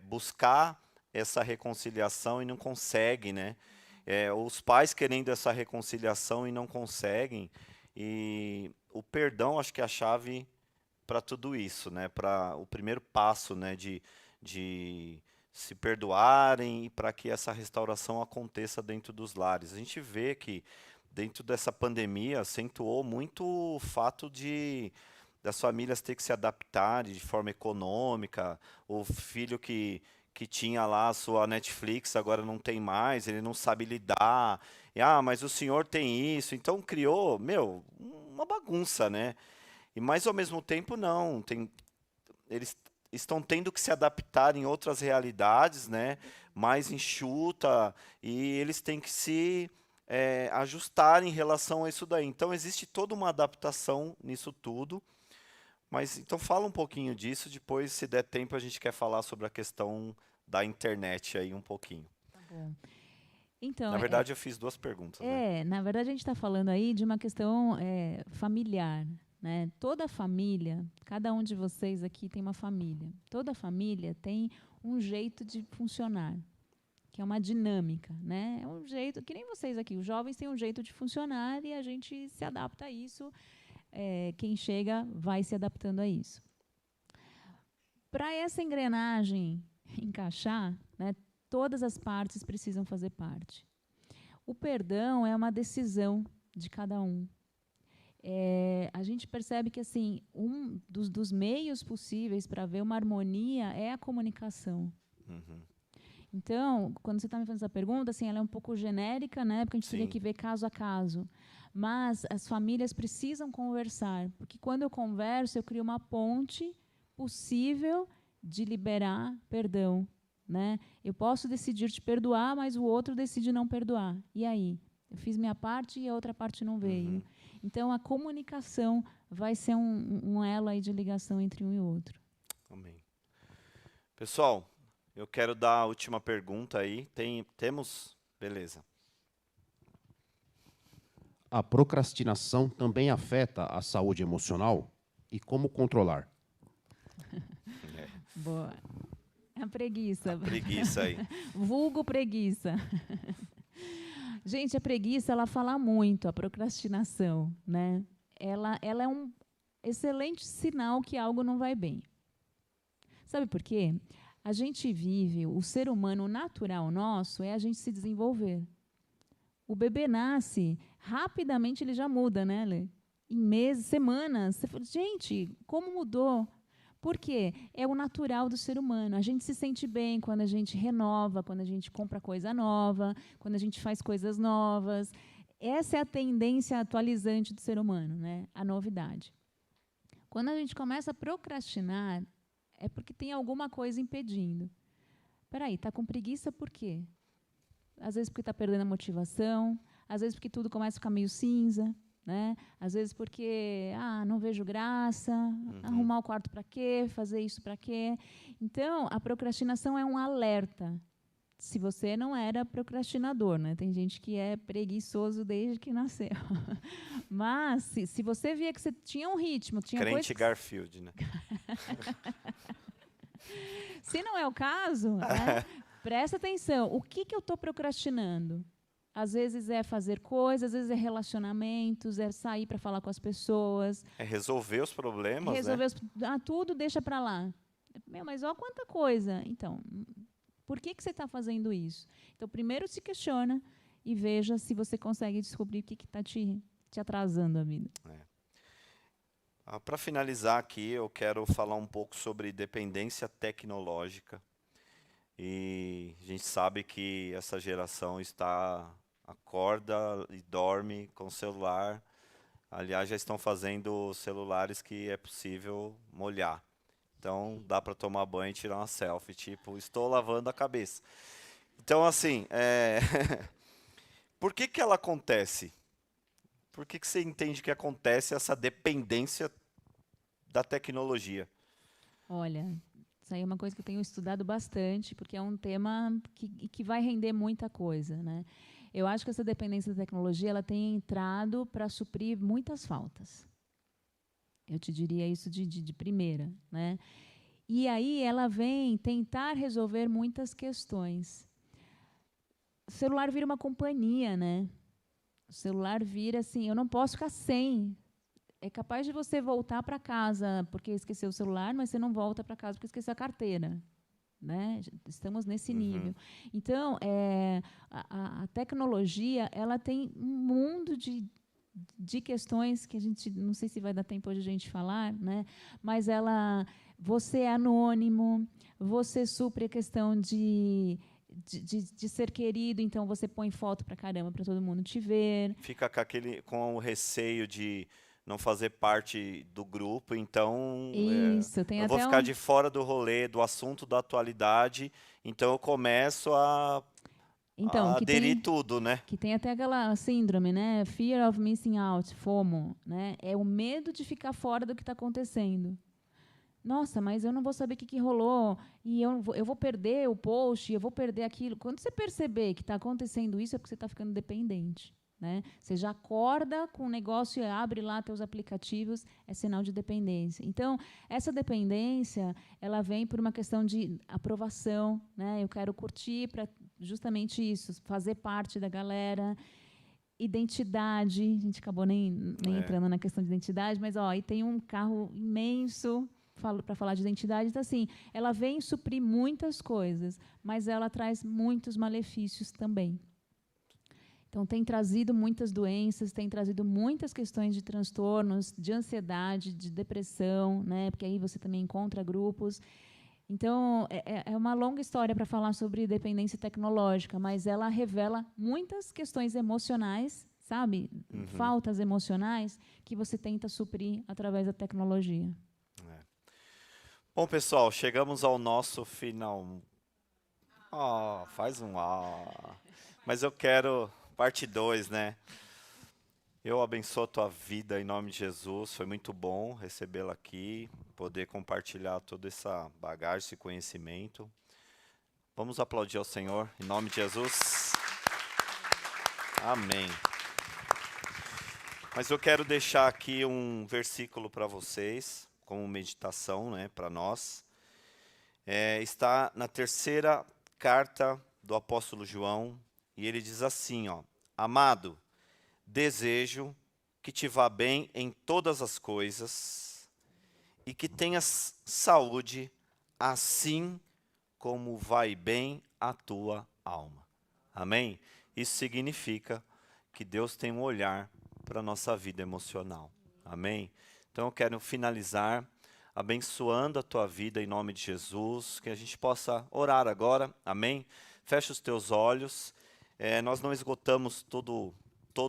buscar essa reconciliação e não conseguem, né? Os pais querendo essa reconciliação e não conseguem. E o perdão, acho que é a chave para tudo isso, né? Para o primeiro passo, né? De se perdoarem e para que essa restauração aconteça dentro dos lares. A gente vê que dentro dessa pandemia acentuou muito o fato das famílias ter que se adaptar de forma econômica, o filho que tinha lá a sua Netflix, agora não tem mais, ele não sabe lidar. Mas o senhor tem isso. Então criou, uma bagunça, né? E mas ao mesmo tempo não, eles estão tendo que se adaptar em outras realidades, né? Mais enxuta, e eles têm que se ajustar em relação a isso daí. Então existe toda uma adaptação nisso tudo. Mas então fala um pouquinho disso, depois, se der tempo, a gente quer falar sobre a questão da internet aí um pouquinho. Tá bom. Então, Na verdade, eu fiz 2 perguntas, né? na verdade, a gente está falando aí de uma questão familiar, né? Toda família, cada um de vocês aqui tem uma família. Toda família tem um jeito de funcionar, que é uma dinâmica, né? É um jeito, que nem vocês aqui, os jovens têm um jeito de funcionar e a gente se adapta a isso. Quem chega vai se adaptando a isso. Para essa engrenagem encaixar, né, todas as partes precisam fazer parte. O perdão é uma decisão de cada um. A gente percebe que assim, um dos meios possíveis para ver uma harmonia é a comunicação. Uhum. Então, quando você está me fazendo essa pergunta, assim, ela é um pouco genérica, né, porque a gente teria que ver caso a caso. Mas as famílias precisam conversar, porque quando eu converso, eu crio uma ponte possível de liberar perdão, né? Eu posso decidir te perdoar, mas o outro decide não perdoar. E aí? Eu fiz minha parte e a outra parte não veio. Uhum. Então, a comunicação vai ser um elo aí de ligação entre um e outro. Amém. Pessoal, eu quero dar a última pergunta aí. Temos? Beleza. A procrastinação também afeta a saúde emocional? E como controlar? Boa. A preguiça. A preguiça aí. Vulgo preguiça. Gente, a preguiça, ela fala muito, a procrastinação, né? Ela é um excelente sinal que algo não vai bem. Sabe por quê? A gente vive, o ser humano natural nosso é a gente se desenvolver. O bebê nasce, rapidamente ele já muda, né, Lê? Em meses, semanas. Você fala, gente, como mudou? Por quê? É o natural do ser humano. A gente se sente bem quando a gente renova, quando a gente compra coisa nova, quando a gente faz coisas novas. Essa é a tendência atualizante do ser humano, né? A novidade. Quando a gente começa a procrastinar, é porque tem alguma coisa impedindo. Peraí, está com preguiça por quê? Às vezes porque está perdendo a motivação, às vezes porque tudo começa a ficar meio cinza, né? Às vezes porque não vejo graça, arrumar o quarto para quê, fazer isso para quê. Então, a procrastinação é um alerta. Se você não era procrastinador, né? Tem gente que é preguiçoso desde que nasceu. Mas, se você via que você tinha um ritmo, tinha Crente Garfield, né? Se não é o caso, né? Presta atenção. O que eu estou procrastinando? às vezes é fazer coisas, às vezes é relacionamentos, é sair para falar com as pessoas, É resolver os problemas, resolver né? tudo, deixa para lá. Meu, mas olha quanta coisa. Então, por que você está fazendo isso? Então, primeiro se questiona e veja se você consegue descobrir o que está te atrasando a vida. Para finalizar aqui, eu quero falar um pouco sobre dependência tecnológica. E a gente sabe que essa geração acorda e dorme com o celular. Aliás, já estão fazendo celulares que é possível molhar. Então, dá para tomar banho e tirar uma selfie, tipo, estou lavando a cabeça. Então, assim, por que ela acontece? Por que você entende que acontece essa dependência da tecnologia? Olha, isso aí é uma coisa que eu tenho estudado bastante, porque é um tema que vai render muita coisa, né? Eu acho que essa dependência da tecnologia ela tem entrado para suprir muitas faltas. Eu te diria isso de primeira, né? E aí ela vem tentar resolver muitas questões. O celular vira uma companhia, né? O celular vira assim, eu não posso ficar sem. É capaz de você voltar para casa porque esqueceu o celular, mas você não volta para casa porque esqueceu a carteira. Né? Estamos nesse nível. Então, a tecnologia ela tem um mundo de questões que a gente não sei se vai dar tempo hoje a gente falar, né? Mas você é anônimo, você supre a questão de ser querido, então você põe foto pra caramba para todo mundo te ver. Fica com o receio de não fazer parte do grupo, então Isso, tem eu até vou ficar de fora do rolê, do assunto da atualidade, então eu começo a aderir tudo, né? Que tem até aquela síndrome, né? Fear of missing out, FOMO, né? É o medo de ficar fora do que está acontecendo. Nossa, mas eu não vou saber o que rolou, e eu vou perder o post, eu vou perder aquilo. Quando você perceber que está acontecendo isso, é porque você está ficando dependente. Né? Você já acorda com o negócio e abre lá teus aplicativos, é sinal de dependência. Então, essa dependência, ela vem por uma questão de aprovação, né? Eu quero curtir para justamente isso, fazer parte da galera. Identidade, a gente acabou nem entrando na questão de identidade, mas aí tem um carro imenso para falar de identidade, então assim, ela vem suprir muitas coisas, mas ela traz muitos malefícios também. Então, tem trazido muitas doenças, tem trazido muitas questões de transtornos, de ansiedade, de depressão, né? Porque aí você também encontra grupos. Então, é uma longa história para falar sobre dependência tecnológica, mas ela revela muitas questões emocionais, sabe? Faltas emocionais que você tenta suprir através da tecnologia. Bom, pessoal, chegamos ao nosso final. Faz um Mas eu quero... Parte 2, né? Eu abençoo a tua vida em nome de Jesus. Foi muito bom recebê-la aqui, poder compartilhar toda essa bagagem, esse conhecimento. Vamos aplaudir ao Senhor em nome de Jesus. Amém. Mas eu quero deixar aqui um versículo para vocês, como meditação, né, para nós. Está na 3ª carta do apóstolo João, e ele diz assim, amado, desejo que te vá bem em todas as coisas e que tenhas saúde, assim como vai bem a tua alma. Amém? Isso significa que Deus tem um olhar para a nossa vida emocional. Amém? Então eu quero finalizar abençoando a tua vida em nome de Jesus, que a gente possa orar agora. Amém? Fecha os teus olhos. Nós não esgotamos todo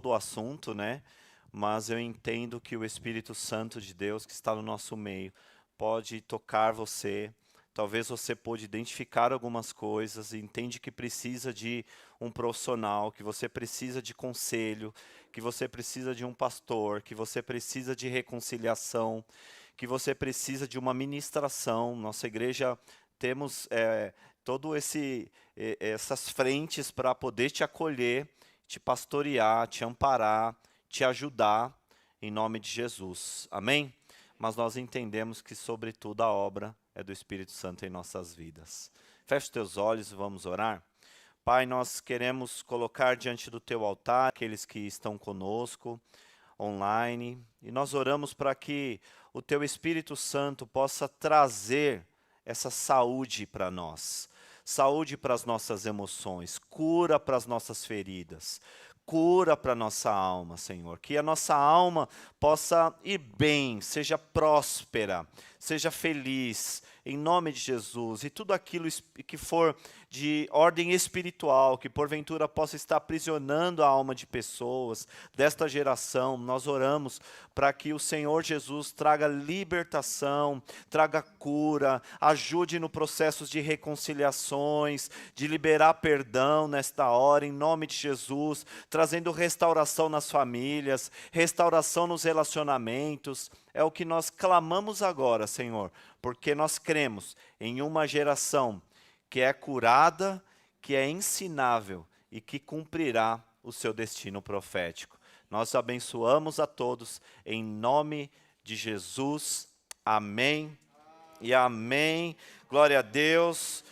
o assunto, né? Mas eu entendo que o Espírito Santo de Deus que está no nosso meio pode tocar você. Talvez você pode identificar algumas coisas e entende que precisa de um profissional, que você precisa de conselho, que você precisa de um pastor, que você precisa de reconciliação, que você precisa de uma ministração. Nossa igreja temos essas frentes para poder te acolher, te pastorear, te amparar, te ajudar, em nome de Jesus. Amém? Mas nós entendemos que, sobretudo, a obra é do Espírito Santo em nossas vidas. Feche os teus olhos e vamos orar. Pai, nós queremos colocar diante do Teu altar aqueles que estão conosco, online, e nós oramos para que o Teu Espírito Santo possa trazer essa saúde para nós, saúde para as nossas emoções, cura para as nossas feridas, cura para a nossa alma, Senhor, que a nossa alma possa ir bem, seja próspera, seja feliz, em nome de Jesus, e tudo aquilo que for de ordem espiritual, que porventura possa estar aprisionando a alma de pessoas desta geração, nós oramos para que o Senhor Jesus traga libertação, traga cura, ajude no processo de reconciliações, de liberar perdão nesta hora, em nome de Jesus, trazendo restauração nas famílias, restauração nos relacionamentos. É o que nós clamamos agora, Senhor, porque nós cremos em uma geração que é curada, que é ensinável e que cumprirá o seu destino profético. Nós abençoamos a todos em nome de Jesus. Amém e amém. Glória a Deus.